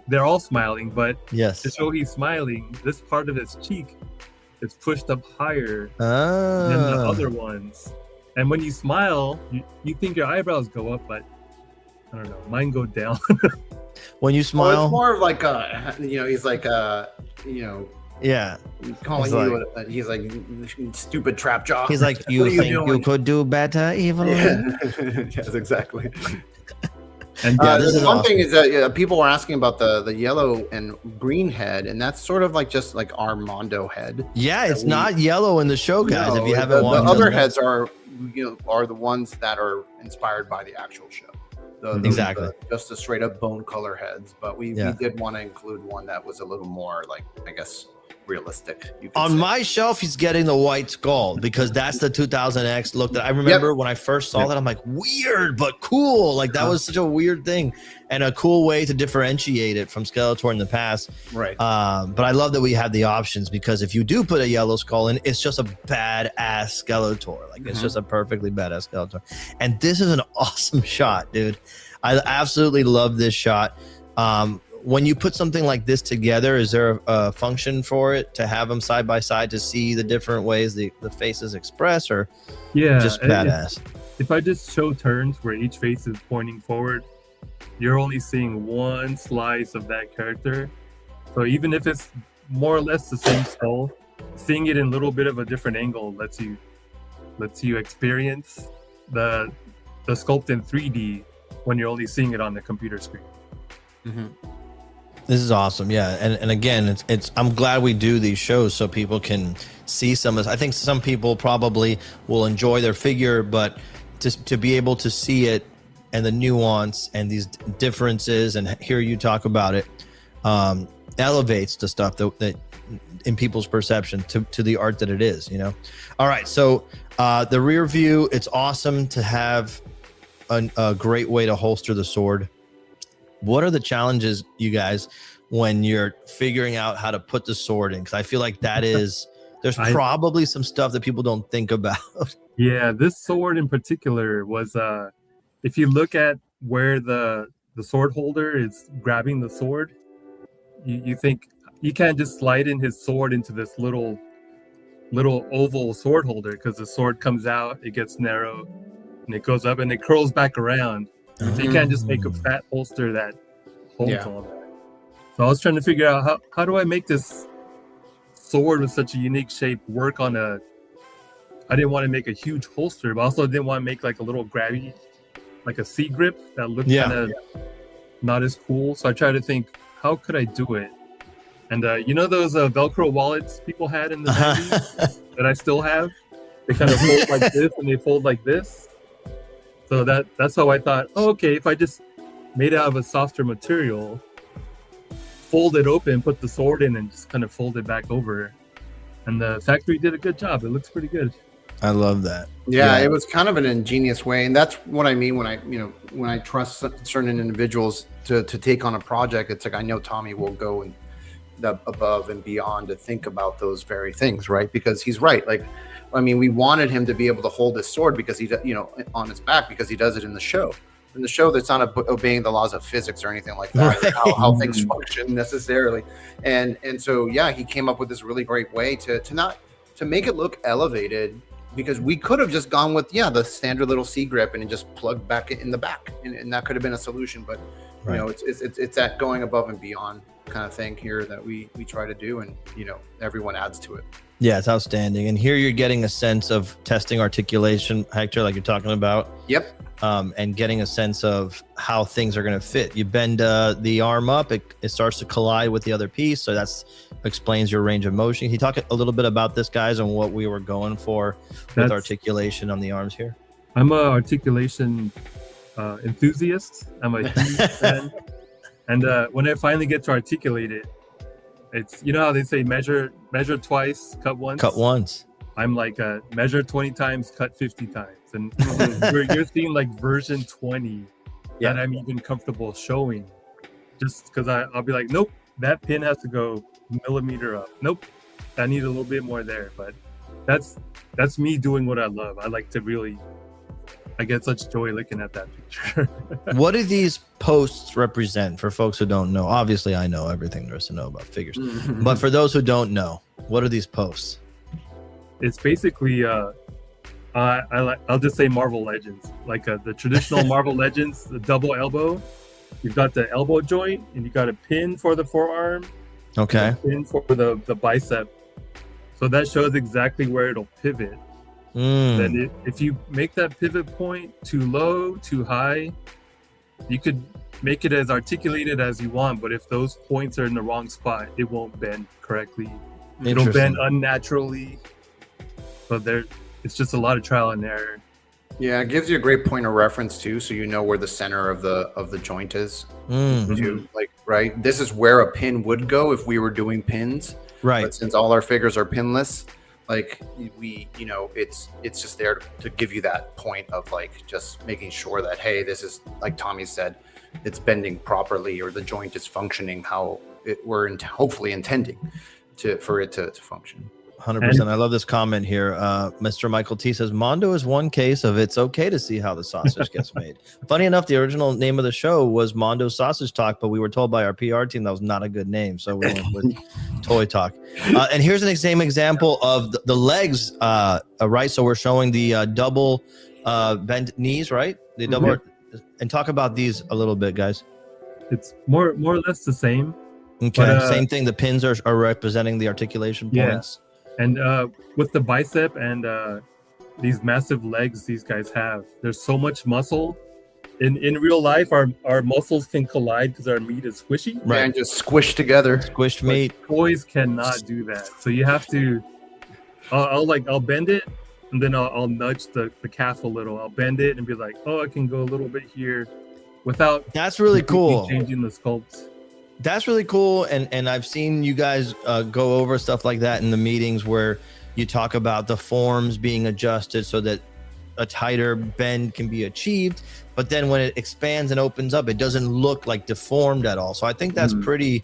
They're all smiling, but yes, to show he's smiling, this part of his cheek is pushed up higher than the other ones. And when you smile, you think your eyebrows go up, but I don't know, mine go down. When you smile, it's more of like he's like yeah, calling you. He's like stupid trap jaw. He's like, you think you could do better, Evelyn? Yeah. Yes, exactly. And one thing is that people were asking about the yellow and green head, and that's sort of like just like our Mondo head. Yeah, it's not yellow in the show, guys. No, if you haven't watched the other heads are the ones that are inspired by the actual show. Exactly. Just the straight up bone color heads, but we did want to include one that was a little more like, I guess, realistic. On my shelf, he's getting the white skull because that's the 2000X look that I remember when I first saw that. I'm like, weird but cool. Like that was such a weird thing and a cool way to differentiate it from Skeletor in the past. Right. But I love that we have the options because if you do put a yellow skull in, it's just a badass Skeletor. Like it's just a perfectly badass Skeletor. And this is an awesome shot, dude. I absolutely love this shot. When you put something like this together, is there a function for it to have them side by side to see the different ways the faces express, or just badass? If I just show turns where each face is pointing forward, you're only seeing one slice of that character. So even if it's more or less the same skull, seeing it in a little bit of a different angle lets you experience the sculpt in 3D when you're only seeing it on the computer screen. This is awesome. Yeah. And again, it's I'm glad we do these shows so people can see some of this. I think some people probably will enjoy their figure, but to be able to see it and the nuance and these differences and hear you talk about it elevates the stuff that in people's perception to the art that it is, you know? All right. So the rear view, it's awesome to have a great way to holster the sword. What are the challenges, you guys, when you're figuring out how to put the sword in? Because I feel like there's probably some stuff that people don't think about. Yeah, this sword in particular was, if you look at where the sword holder is grabbing the sword, you think you can't just slide in his sword into this little oval sword holder because the sword comes out, it gets narrow, and it goes up and it curls back around. So you can't just make a fat holster that holds all that. So I was trying to figure out how do I make this sword with such a unique shape work on I didn't want to make a huge holster, but also didn't want to make like a little grabby, like a C grip that looked kind of not as cool. So I tried to think, how could I do it? And you know those Velcro wallets people had in the 90s that I still have? They kind of fold like this and they fold like this. So that's how I thought, okay, if I just made it out of a softer material, fold it open, put the sword in, and just kind of fold it back over. And the factory did a good job. It looks pretty good. I love that. Yeah, it was kind of an ingenious way. And that's what I mean when I trust certain individuals to take on a project. It's like I know Tommy will go and above and beyond to think about those very things, right? Because he's right. Like, I mean, we wanted him to be able to hold his sword because he, on his back because he does it in the show. in the show that's not obeying the laws of physics or anything like that, or how things function necessarily. And so yeah, he came up with this really great way to make it look elevated, because we could have just gone with the standard little C grip and just plugged back it in the back, and that could have been a solution. But you know, it's that going above and beyond kind of thing here that we try to do, and you know, everyone adds to it. Yeah, it's outstanding. And here you're getting a sense of testing articulation, Hector, like you're talking about. Yep. And getting a sense of how things are going to fit. You bend the arm up, it starts to collide with the other piece. So that's explains your range of motion. Can you talk a little bit about this, guys, and what we were going for with articulation on the arms here? I'm a articulation enthusiast. I'm a huge fan. And when I finally get to articulate it, it's, you know how they say measure twice, cut once? Cut once. I'm like measure 20 times, cut 50 times. And you're seeing like version 20 that I'm even comfortable showing, just because I'll be like, nope, that pin has to go millimeter up. Nope, I need a little bit more there. But that's me doing what I love. I like to really, I get such joy looking at that picture. What do these posts represent for folks who don't know? Obviously, I know everything there is to know about figures, but for those who don't know, what are these posts? It's basically I'll just say Marvel Legends, like the traditional Marvel Legends, the double elbow. You've got the elbow joint, and you got a pin for the forearm. Okay. A pin for the bicep. So that shows exactly where it'll pivot. Then if you make that pivot point too low, too high, you could make it as articulated as you want. But if those points are in the wrong spot, it won't bend correctly. It'll bend unnaturally. So it's just a lot of trial and error. Yeah, it gives you a great point of reference too, so you know where the center of the joint is. Like, right, this is where a pin would go if we were doing pins. Right. But since all our figures are pinless, like we, you know, it's just there to give you that point of like just making sure that, hey, this is, like Tommy said, it's bending properly, or the joint is functioning how we're hopefully intending for it to function. 100%. I love this comment here. Mr. Michael T says, Mondo is one case of it's okay to see how the sausage gets made. Funny enough, the original name of the show was Mondo Sausage Talk, but we were told by our PR team that was not a good name, so we went with Toy Talk. And here's an same example of the legs, right? So we're showing the double bent knees, right? The double, and talk about these a little bit, guys. It's more or less the same. Okay, but, same thing. The pins are representing the articulation points. And with the bicep and these massive legs these guys have, there's so much muscle. In real life, our muscles can collide because our meat is squishy. Right, and just squish together. Squished meat. Toys cannot do that. So you have to. I'll bend it, and then I'll nudge the calf a little. I'll bend it and be like, oh, I can go a little bit here, without. That's really cool. Changing the sculpts. That's really cool, and I've seen you guys go over stuff like that in the meetings where you talk about the forms being adjusted so that a tighter bend can be achieved, but then when it expands and opens up, it doesn't look like deformed at all. So I think that's pretty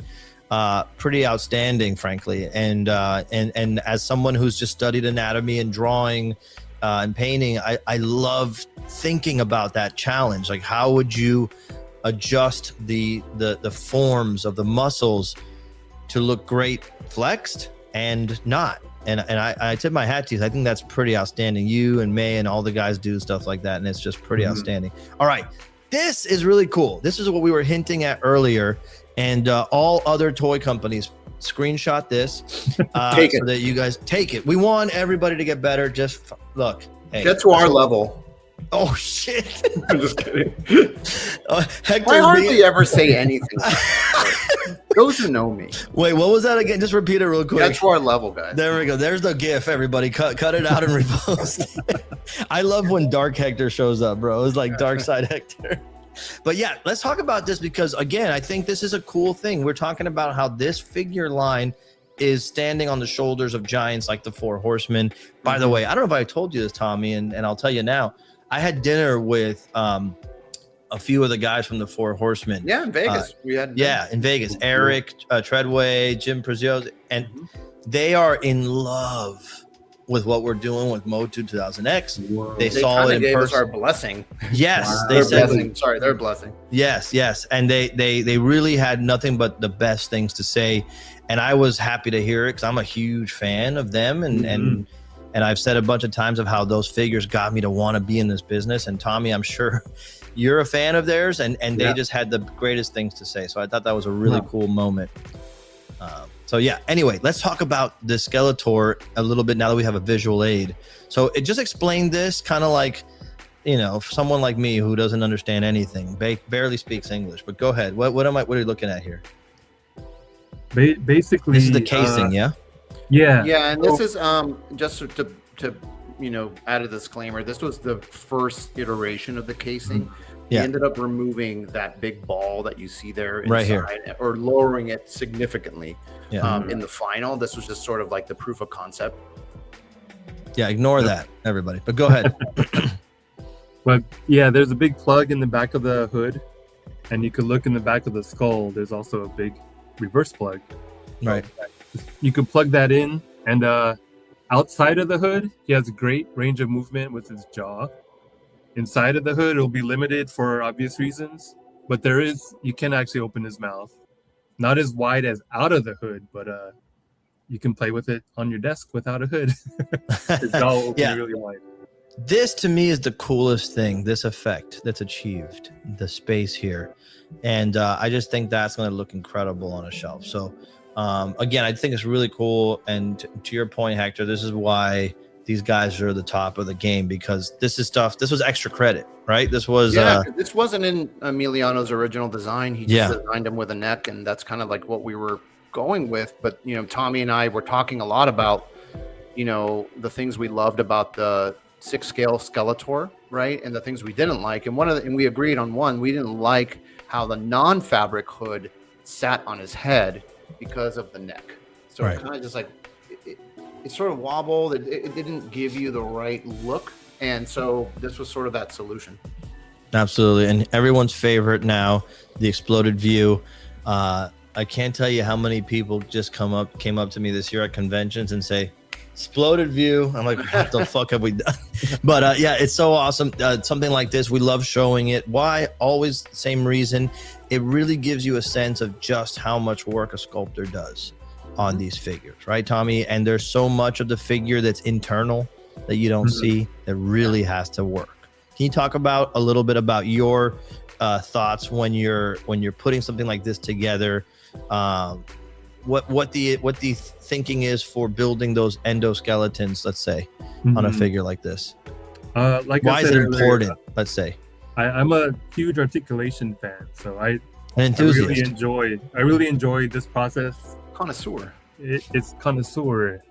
outstanding, frankly. And as someone who's just studied anatomy and drawing and painting, I love thinking about that challenge. Like, how would you adjust the forms of the muscles to look great flexed and not? And I tip my hat to you. I think that's pretty outstanding. You and May and all the guys do stuff like that, and it's just pretty outstanding. All right, this is really cool. This is what we were hinting at earlier, and all other toy companies screenshot this take it. So that you guys take it. We want everybody to get better. Just look. Hey, get to our level. Oh shit! I'm just kidding. Hector, I hardly ever say anything. Those who know me. Wait, what was that again? Just repeat it real quick. That's our level, guys. There we go. There's the GIF. Everybody, cut it out and repost. I love when Dark Hector shows up, bro. It's like Dark Side Hector. But yeah, let's talk about this because again, I think this is a cool thing. We're talking about how this figure line is standing on the shoulders of giants like the Four Horsemen. By the way, I don't know if I told you this, Tommy, and I'll tell you now. I had dinner with a few of the guys from the Four Horsemen. Yeah, in Vegas. In Vegas. Eric Treadway, Jim Preziosi, and they are in love with what we're doing with MOTU 2000X. Whoa. They saw it in gave us person. our blessing. Yes, Wow. they Their said blessing. Sorry, their blessing. yes, and they really had nothing but the best things to say, and I was happy to hear it because I'm a huge fan of them, and I've said a bunch of times of how those figures got me to want to be in this business. And Tommy, I'm sure you're a fan of theirs, and they just had the greatest things to say. So I thought that was a really cool moment. So yeah, anyway, let's talk about the Skeletor a little bit now that we have a visual aid. So it just explained this kind of like, you know, for someone like me who doesn't understand anything, barely speaks English, but go ahead. What are you looking at here? Basically, This is the casing, yeah? Yeah, and this is just to add a disclaimer. This was the first iteration of the casing. He ended up removing that big ball that you see there inside, right here, or lowering it significantly. Yeah. In the final, this was just sort of like the proof of concept. Yeah, ignore that, everybody. But go ahead. But yeah, there's a big plug in the back of the hood, and you could look in the back of the skull. There's also a big reverse plug. Right. You could plug that in, and outside of the hood, he has a great range of movement with his jaw. Inside of the hood, it'll be limited for obvious reasons, but you can actually open his mouth. Not as wide as out of the hood, but you can play with it on your desk without a hood. His jaw will open really wide. This to me is the coolest thing, this effect that's achieved, the space here. And I just think that's going to look incredible on a shelf. So again, I think it's really cool. And to your point, Hector, this is why these guys are the top of the game, because this was extra credit, right? This was this wasn't in Emiliano's original design. He just designed him with a neck, and that's kind of like what we were going with. But Tommy and I were talking a lot about the things we loved about the 6-scale Skeletor, right, and the things we didn't like. And and we agreed on one. We didn't like how the non-fabric hood sat on his head because of the neck. So it kind of just like it sort of wobbled. It didn't give you the right look, and so this was sort of that solution. Absolutely. And everyone's favorite now, the exploded view. I can't tell you how many people just came up to me this year at conventions and say, exploded view. I'm like, what the fuck have we done? But yeah, it's so awesome. Something like this, we love showing it. Why? Always the same reason. It really gives you a sense of just how much work a sculptor does on these figures, right, Tommy? And there's so much of the figure that's internal that you don't see, that really has to work. Can you talk about a little bit about your thoughts when you're putting something like this together? What the thinking is for building those endoskeletons, let's say, on a figure like this? Why is it important? Let's say I'm a huge articulation fan, so I really enjoy this process. Connoisseur. It's connoisseur,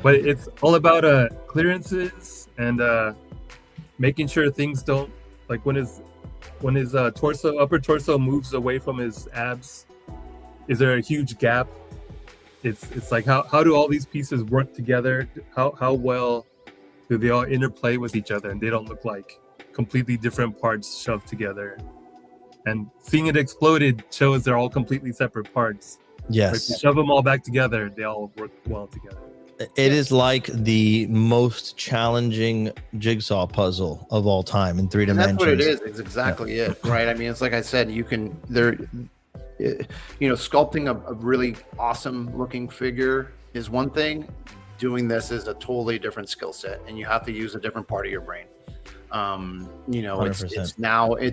but it's all about clearances and making sure things don't, like when his upper torso moves away from his abs, is there a huge gap? It's like how do all these pieces work together? How well do they all interplay with each other, and they don't look like completely different parts shoved together? And seeing it exploded shows they're all completely separate parts. Yes. If you shove them all back together, they all work well together. It is like the most challenging jigsaw puzzle of all time in 3 dimensions. That's what it is. It's exactly it, right? I mean, it's like I said, sculpting a really awesome looking figure is one thing. Doing this is a totally different skill set, and you have to use a different part of your brain. It's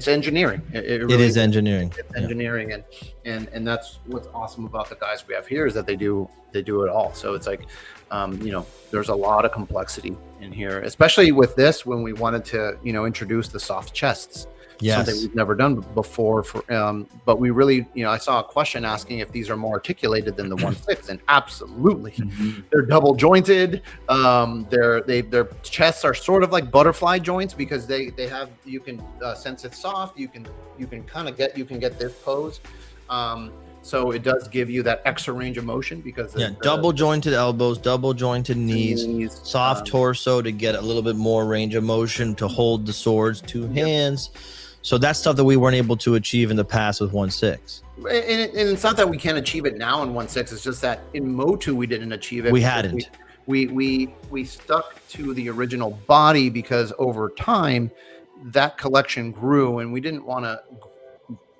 engineering. It really is engineering. It's engineering, and that's what's awesome about the guys we have here is that they do it all. So it's like, there's a lot of complexity in here, especially with this when we wanted to, introduce the soft chests. Yes. Something we've never done before. But we really, I saw a question asking if these are more articulated than the 1/6, and absolutely, they're double jointed. Their chests are sort of like butterfly joints because they have, you can sense it's soft. You can get this pose. So it does give you that extra range of motion because double jointed elbows, double jointed knees, soft torso to get a little bit more range of motion to hold the swords, 2 hands. So that's stuff that we weren't able to achieve in the past with 1/6. And it's not that we can't achieve it now in 1/6. It's just that in MOTU we didn't achieve it. We hadn't. we stuck to the original body because over time that collection grew, and we didn't want to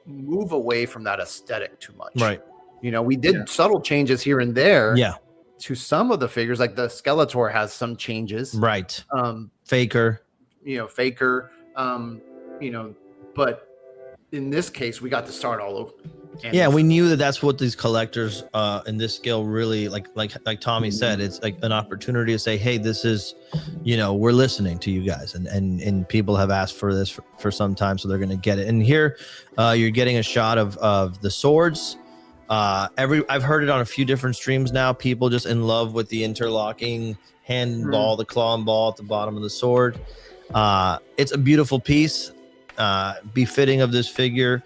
move away from that aesthetic too much. Right. You know, we did subtle changes here and there. Yeah. To some of the figures, like the Skeletor has some changes. Right. Faker. You know, Faker. You know, but in this case, we got to start all over. Yeah, we knew that that's what these collectors in this scale really like Tommy said. It's like an opportunity to say, hey, this is, you know, we're listening to you guys, and people have asked for this for some time, so they're going to get it. And here, you're getting a shot of the swords. I've heard it on a few different streams now. People just in love with the interlocking hand ball, the claw and ball at the bottom of the sword. It's a beautiful piece, befitting of this figure.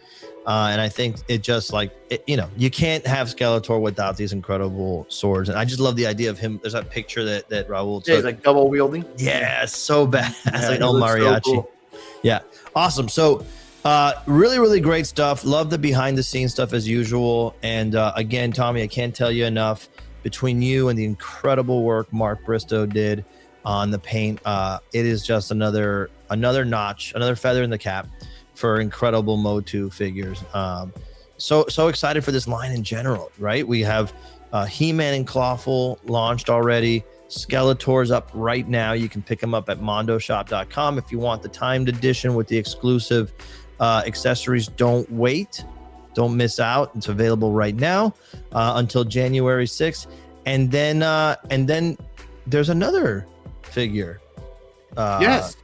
And I think it just like, you know, you can't have Skeletor without these incredible swords. And I just love the idea of him. There's that picture that Raul took. He's like double wielding. Yeah, so bad. Yeah, like El Mariachi. So cool. Yeah, awesome. So really great stuff. Love the behind the scenes stuff as usual. And again, Tommy, I can't tell you enough, between you and the incredible work Mark Bristow did on the paint, it is just another notch, another feather in the cap for incredible MOTU figures. So excited for this line in general, right? We have He-Man and Clawful launched already. Skeletor's up right now. You can pick them up at mondoshop.com if you want the timed edition with the exclusive accessories. Don't wait. Don't miss out. It's available right now until January 6th. And then there's another figure. Yes.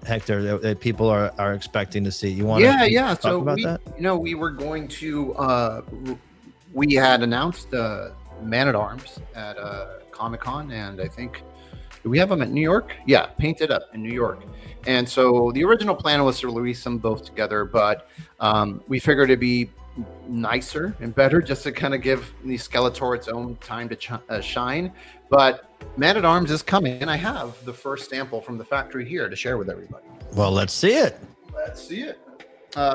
Hector, that people are expecting to see. You want to talk about that? You know, we were going to we had announced Man-at-Arms at Comic-Con, and I think, do we have them at New York? Yeah, Painted Up in New York. And so the original plan was to release them both together, but we figured it'd be nicer and better just to kind of give the Skeletor its own time to shine. But Man-at-Arms is coming, and I have the first sample from the factory here to share with everybody. Well, let's see it. Let's see it.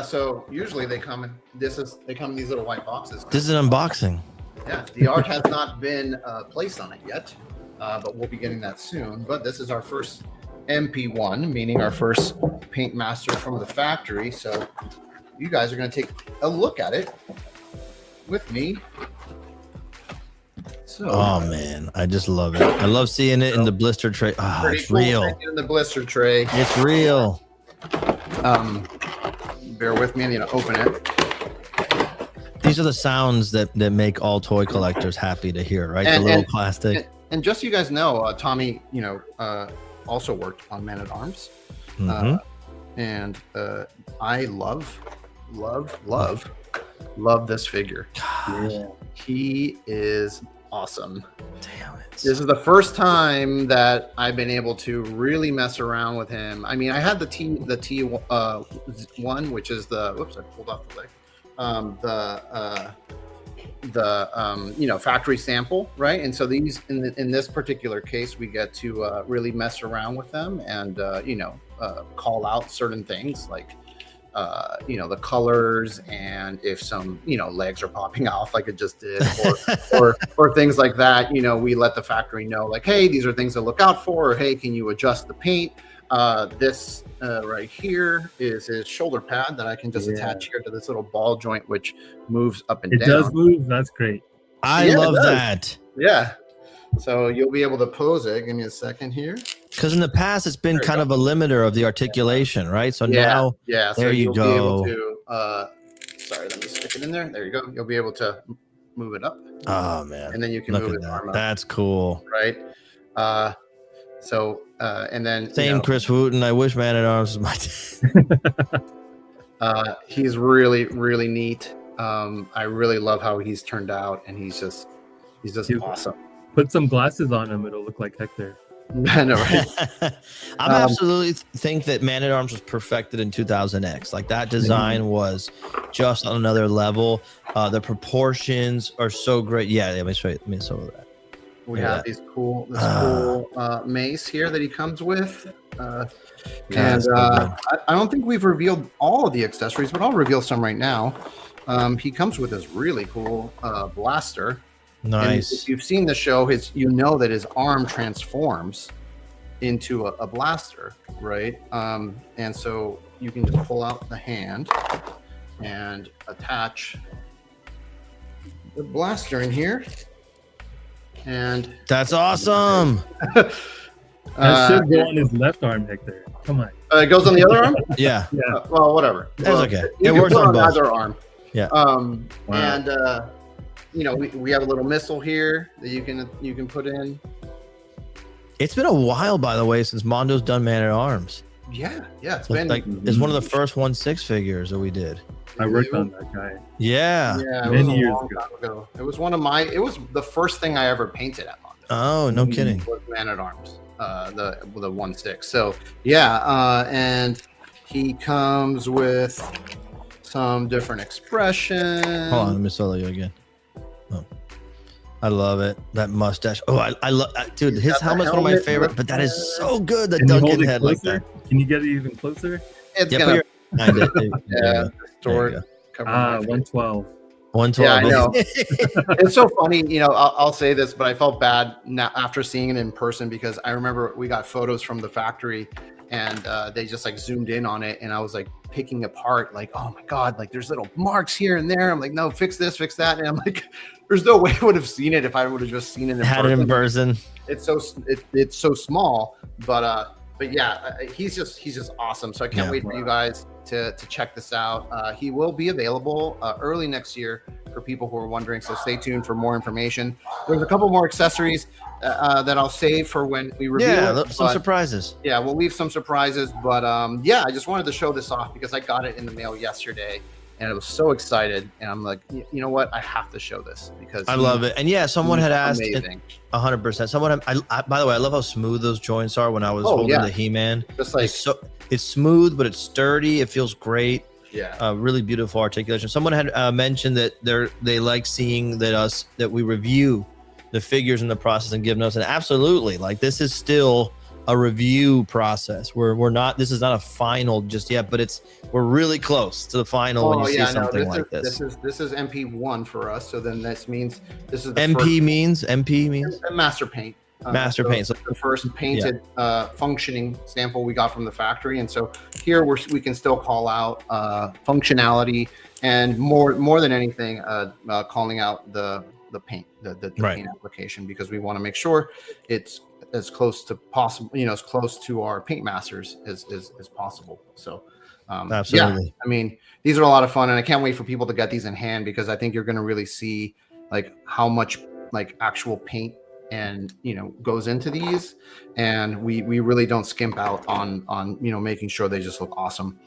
So usually they come in these little white boxes. This is an unboxing. Yeah, the art has not been placed on it yet, but we'll be getting that soon. But this is our first MP1, meaning our first paint master from the factory. So you guys are going to take a look at it with me. So, oh man, I just love it. I love seeing it in the blister tray. Oh, it's cool real. In the blister tray. It's real. Bear with me. I need to open it. These are the sounds that make all toy collectors happy to hear, right? The little plastic. And just so you guys know, Tommy, also worked on Man-at-Arms. And I love this figure. Yeah. He is awesome. Damn it. This is the first time that I've been able to really mess around with him. I mean, I had the T one, which is the whoops, I pulled off the leg. Factory sample, right? And so these in this particular case, we get to really mess around with them and call out certain things like the colors, and if some legs are popping off like it just did, or things like that. We let the factory know, like, hey, these are things to look out for, or hey, can you adjust the paint? This right here is his shoulder pad that I can just attach here to this little ball joint, which moves up and down. It does move. That's great. I love that. Yeah. So you'll be able to pose it. Give me a second here. Because in the past, it's been kind of a limiter of the articulation, right? So now, so there you go. Be able to, sorry, let me stick it in there. There you go. You'll be able to move it up. Oh man! And then you can move it arm up. That's cool, right? And then same Chris Wooten. I wish Man-at-Arms was my. He's really, really neat. I really love how he's turned out, and he's just awesome. Put some glasses on him; it'll look like Hector. I know, right? I absolutely think that Man-at-Arms was perfected in 2000X. Like that design was just on another level. The proportions are so great. Yeah, let me show you. Let me show you that. We have this cool mace here that he comes with. I don't think we've revealed all of the accessories, but I'll reveal some right now. He comes with this really cool blaster. Nice. And if you've seen the show, you know that his arm transforms into a blaster, right? And so you can just pull out the hand and attach the blaster in here. And that's awesome. That should go on his left arm, Hector. Come on. It goes on the other arm? Yeah. Well, whatever. That's okay. It works on either arm. Yeah. Wow. And you know, we have a little missile here that you can put in. It's been a while, by the way, since Mondo's done Man at Arms. Yeah, it's been like it's one of the first 1/6 figures that we did. I worked on that guy. Yeah. It was a long time ago. It was it was the first thing I ever painted at Mondo. Oh, no kidding. Was Man at Arms, the 1/6. So yeah, and he comes with some different expressions. Hold on, let me solo you again. Oh, I love it. That mustache. Oh, I love, dude. His helmet's one of my favorite. But that is so good. The Duncan head like that. Can you get it even closer? It's gonna. Yeah. Store. 112. 112. Yeah, I know. It's so funny. You know, I'll say this, but I felt bad after seeing it in person because I remember we got photos from the factory and they just like zoomed in on it. And I was like picking apart, like, oh my God, like there's little marks here and there. I'm like, no, fix this, fix that. And I'm like, there's no way I would have seen it if I would have just seen it in person. It's so small, but yeah, he's just awesome. So I can't wait for you guys to check this out. He will be available early next year for people who are wondering. So stay tuned for more information. There's a couple more accessories that I'll save for when we review. Yeah, some surprises. Yeah, we'll leave some surprises. But yeah, I just wanted to show this off because I got it in the mail yesterday. And I was so excited, and I'm like, you know what? I have to show this because I love it. And yeah, someone had asked, 100%. Someone, by the way, I love how smooth those joints are when I was holding the He-Man. Just like it's smooth, but it's sturdy. It feels great. Yeah, really beautiful articulation. Someone had mentioned that they like seeing that we review the figures in the process and give notes. And absolutely, like this is still a review process. We're not. This is not a final just yet, but we're really close to the final when you see something like this. This is MP1 for us. So then this means this is the MP means master paint. Master paint. So the first painted functioning sample we got from the factory, and so here we can still call out functionality and more than anything, calling out the paint, the paint application, because we want to make sure it's as close to possible, as close to our paint masters as possible. So absolutely. Yeah, I mean, these are a lot of fun, and I can't wait for people to get these in hand because I think you're going to really see like how much like actual paint and goes into these, and we really don't skimp out on making sure they just look awesome.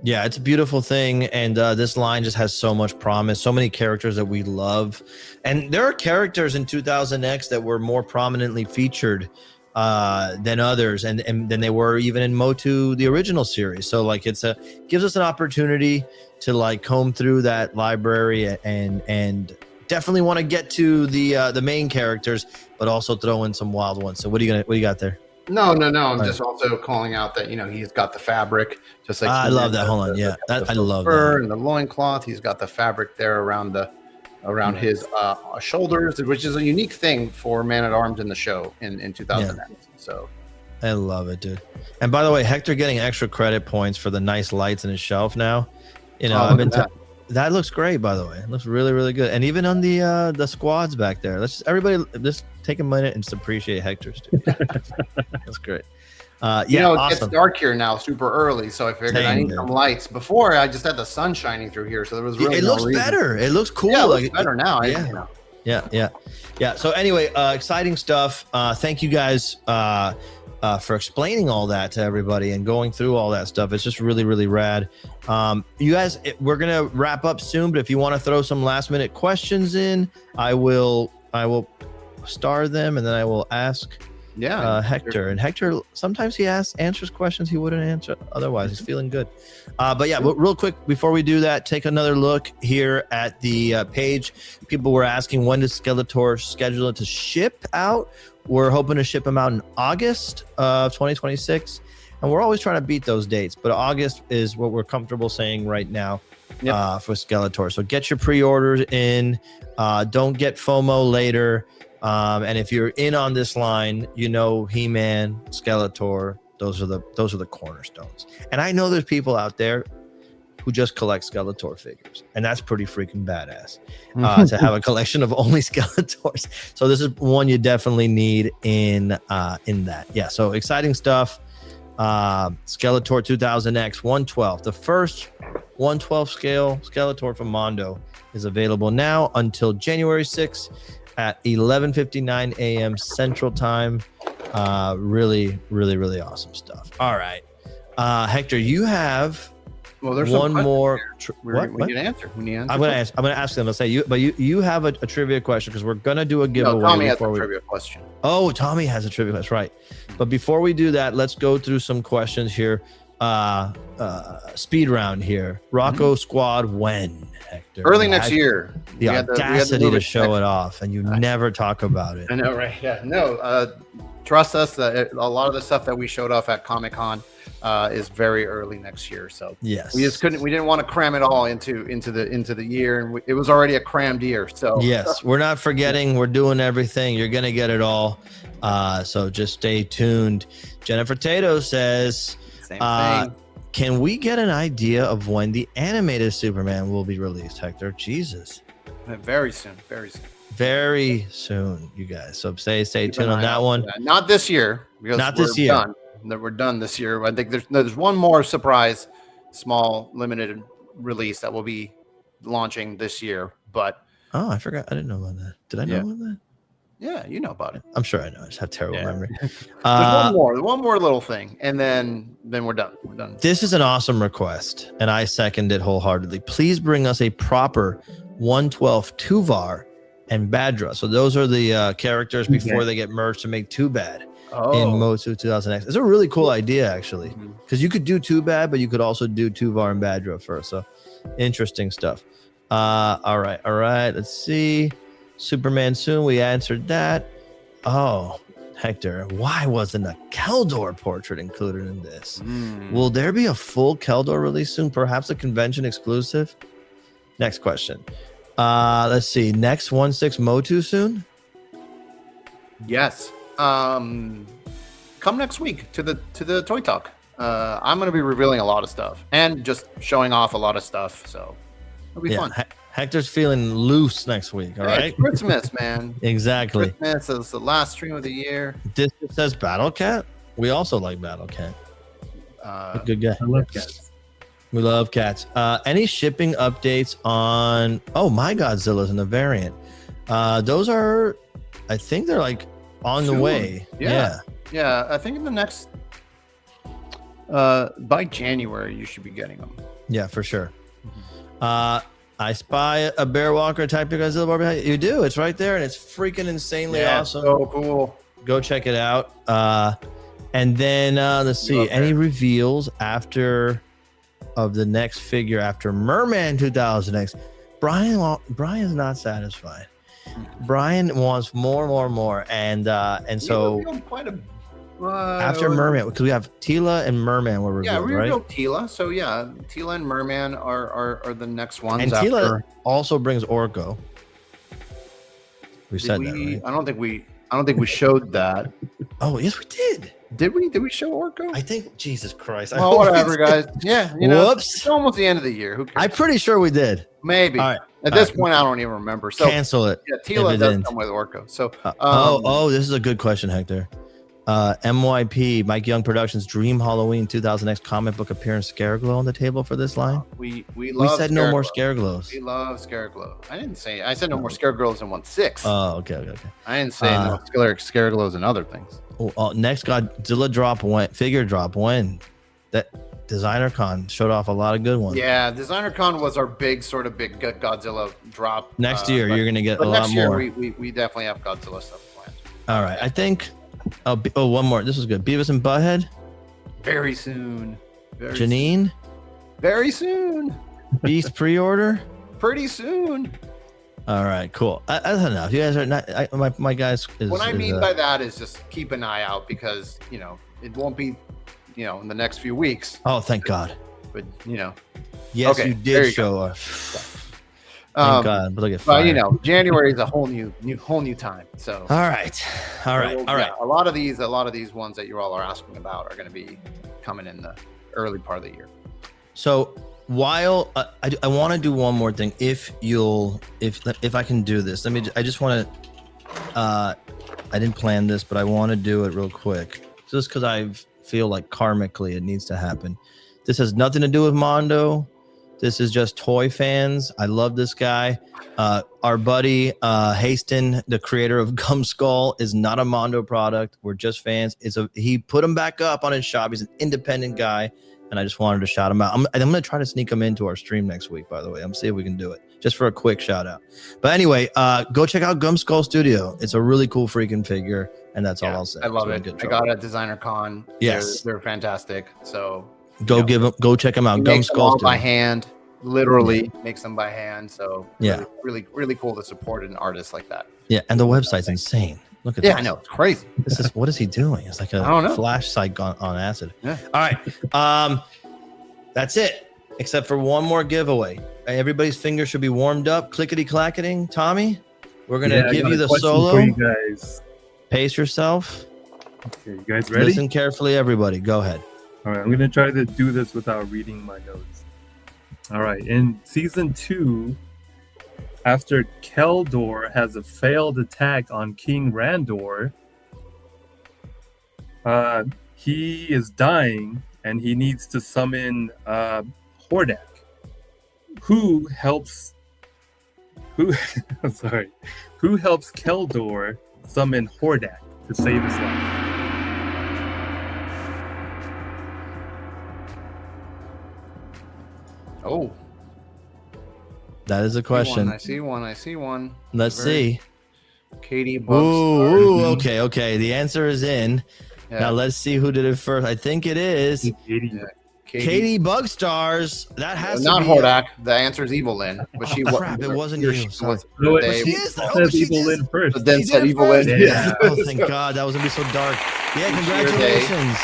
Yeah, it's a beautiful thing, and this line just has so much promise, so many characters that we love, and there are characters in 2000X that were more prominently featured than others, and than they were even in MOTU, the original series. So like gives us an opportunity to like comb through that library and definitely want to get to the main characters, but also throw in some wild ones. So what do you got there? No. I'm just also calling out that he's got the fabric, just like I love that. Hold on, yeah, I love that. And the loincloth, he's got the fabric there around his shoulders, which is a unique thing for Man at Arms in the show in 2000. Yeah. So I love it, dude. And by the way, Hector getting extra credit points for the nice lights in his shelf now. That looks great, by the way. It looks really, really good. And even on the squads back there, everybody just take a minute and just appreciate Hector's too. That's great. It awesome. Gets dark here now, super early, so I figured I need some lights. Before I just had the sun shining through here, so there was really it looks better. It looks cool. Yeah, it looks better now. Yeah. So anyway, exciting stuff. Thank you guys for explaining all that to everybody and going through all that stuff. It's just really, really rad. You guys, we're gonna wrap up soon, but if you want to throw some last minute questions in, I will star them, and then I will ask Hector. And Hector, sometimes he answers questions he wouldn't answer otherwise. He's feeling good. But yeah, real quick before we do that, take another look here at the page. People were asking, when does Skeletor schedule it to ship out? We're hoping to ship them out in August of 2026, and we're always trying to beat those dates, but August is what we're comfortable saying right now. for Skeletor. So get your pre-orders in. Don't get FOMO later. And if you're in on this line, He-Man, Skeletor, those are the cornerstones. And I know there's people out there who just collect Skeletor figures, and that's pretty freaking badass to have a collection of only Skeletors. So this is one you definitely need in that. Yeah, so exciting stuff. Skeletor 2000X 112, the first 112 scale Skeletor from Mondo is available now until January 6th at 11:59 a.m. Central Time. Really, really, really awesome stuff. All right, Hector, you have there's one more. We need an answer. We need an answer. I'm gonna ask them. I'll say you have a trivia question because we're gonna do a giveaway. No, Tommy has a trivia question. Oh, Tommy has a trivia question, right? But before we do that, let's go through some questions here. Speed round here. Rocco Squad when, Hector? Early next year. The audacity to show it off, and you never talk about it. I know, right? Yeah. No, trust us. A lot of the stuff that we showed off at Comic-Con is very early next year. So yes, we didn't want to cram it all into the year, and it was already a crammed year. So yes, we're not forgetting. We're doing everything. You're gonna get it all. So just stay tuned. Jennifer Tato says, same thing. Can we get an idea of when the animated Superman will be released, Hector? Jesus. Very soon. Very soon. Very soon, you guys. So stay tuned on that one. Not this year. Not this year. We're done this year. I think there's one more surprise, small limited release that will be launching this year. But I forgot. I didn't know about that. Did I know about that? Yeah, you know about it. I'm sure I know. I just have terrible memory. There's one more little thing, and then we're done. We're done. This is an awesome request, and I second it wholeheartedly. Please bring us a proper 112 Tuvar and Badra. So those are the characters before they get merged to make Too Bad in MOTU 2000X. It's a really cool idea, actually, because you could do Too Bad, but you could also do Tuvar and Badra first. So interesting stuff. All right. Let's see. Superman soon. We answered that. Oh, Hector, why wasn't a Keldor portrait included in this? Will there be a full Keldor release soon? Perhaps a convention exclusive? Next question. Let's see. Next 1/6 MOTU soon? Yes. Come next week to the Toy Talk. I'm going to be revealing a lot of stuff and just showing off a lot of stuff. So it'll be fun. Hector's feeling loose next week. All right. It's Christmas, man. Exactly. Christmas is the last stream of the year. This says Battle Cat. We also like Battle Cat. Good guy. I love cats. We love cats. Any shipping updates on? Oh, My Godzilla's in the variant. Those are, I think they're like on the way. Yeah. I think in the next by January you should be getting them. Yeah, for sure. I spy a bear walker type of Godzilla bar behind you. You do. It's right there, and it's freaking insanely awesome. So cool. Go check it out. And then let's see. Any reveals after of the next figure after Merman 2000X? Brian's not satisfied. Brian wants more, and so quite a. After Merman, because we have Tila and Merman were revealed, we right? revealed Tila. So yeah, Tila and Merman are the next ones. And Tila also brings Orko. We said that, right? I don't think we showed that. Oh yes, we did. Did we show Orko? I think. Jesus Christ. Well, whatever, guys. Yeah, Whoops. It's almost the end of the year. Who cares? I'm pretty sure we did. Maybe. All right. At this point, I don't even remember. So cancel it. Yeah, Tila does come with Orko. So. This is a good question, Hector. MYP, Mike Young Productions, Dream Halloween 2000X comic book appearance Scareglow on the table for this line? We said no more Scareglows. We love Scareglow. I said no more Scareglows in 1/6. Oh, okay. I didn't say no Scareglows and other things. Next Godzilla drop figure drop when? That Designer Con showed off a lot of good ones. Yeah, Designer Con was our big Godzilla drop. Next year, you're going to get a lot more. Next year, we definitely have Godzilla stuff planned. All right. I think... one more. This is good. Beavis and Butthead. Very soon. Janine. Very soon. Beast pre-order. Pretty soon. All right. Cool. That's enough. You guys are not. My guys. What I mean by that is just keep an eye out because it won't be in the next few weeks. Oh, thank God. but you know. Yes, Okay, you there did you show us. Thank God. But look at fire. Well, you know, January is a whole new time. So all right. A lot of these ones that you all are asking about are going to be coming in the early part of the year. So while I want to do one more thing, if I can do this, I just want to. I didn't plan this, but I want to do it real quick, just because I feel like karmically it needs to happen. This has nothing to do with Mondo. This is just toy fans. I love this guy. Our buddy Haston, the creator of Gum Skull, is not a Mondo product. We're just fans. He put him back up on his shop. He's an independent guy, and I just wanted to shout him out. I'm going to try to sneak him into our stream next week, by the way. I'm see if we can do it, just for a quick shout out. But anyway, go check out Gum Skull Studio. It's a really cool freaking figure, and that's all I'll say. I love it. I got it at Designer Con. Yes, they're fantastic. So go check them out. Gum Skull Studio. By hand. Literally makes them by hand. So yeah, really cool to support an artist like that. Yeah, and the website's insane. Look at this. I know, it's crazy. What is he doing? It's like a flash site on acid. Yeah. All right. That's it. Except for one more giveaway. Everybody's fingers should be warmed up. Clickety clacketing. Tommy, we're gonna give you the solo. For you guys. Pace yourself. Okay, you guys ready? Listen carefully, everybody. Go ahead. All right, I'm gonna try to do this without reading my notes. All right, in season 2, after Keldor has a failed attack on King Randor, he is dying and he needs to summon Hordak. Who helps Keldor summon Hordak to save his life? Oh, that is a question. I see one. Let's see. Katie Bugstar. Okay. The answer is in. Yeah. Now let's see who did it first. I think it is Katie Bugstars. That has not to be Hordak. The answer is Evil Lyn, but she crap, it wasn't you. She said Evil Lyn first. But then said Evil Lyn. Yeah. Oh, thank God. That was gonna be so dark. Yeah, congratulations.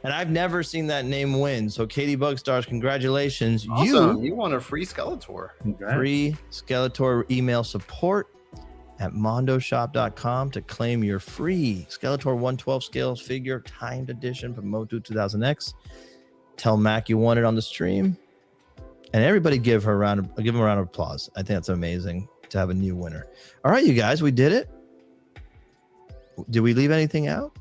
And I've never seen that name win. So Katie Bugstars, congratulations. Awesome. You won a free Skeletor. Congrats. Free Skeletor. Email support at mondoshop.com to claim your free Skeletor 112 scale figure timed edition from MOTU 2000X. Tell Mac you won it on the stream. And everybody give him a round of applause. I think that's amazing to have a new winner. All right, you guys, we did it. Did we leave anything out?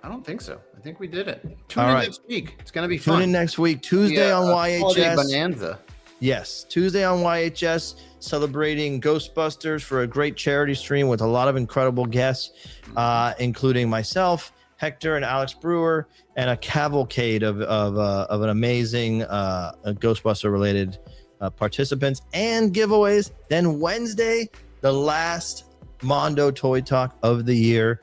I don't think so. I think we did it. Tune in next week. It's going to be fun. Tune in next week. Tuesday on YHS. Bonanza. Yes. Tuesday on YHS, celebrating Ghostbusters for a great charity stream with a lot of incredible guests, including myself, Hector, and Alex Brewer, and a cavalcade of an amazing Ghostbuster-related participants and giveaways. Then Wednesday, the last Mondo Toy Talk of the year.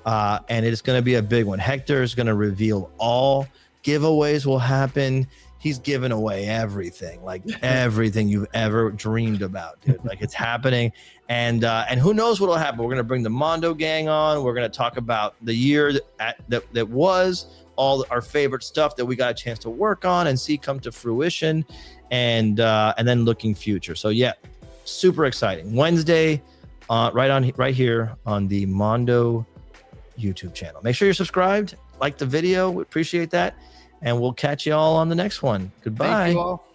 And it's going to be a big one. Hector is going to reveal all. Giveaways will happen. He's giving away everything, like everything you've ever dreamed about, dude. Like it's happening. And who knows what will happen. We're going to bring the Mondo gang on. We're going to talk about the year that was, all our favorite stuff that we got a chance to work on and see come to fruition, and then looking future. So yeah, super exciting. Wednesday, right here on the Mondo YouTube channel. Make sure you're subscribed, like the video. We appreciate that. And we'll catch you all on the next one. Goodbye. Thank you all.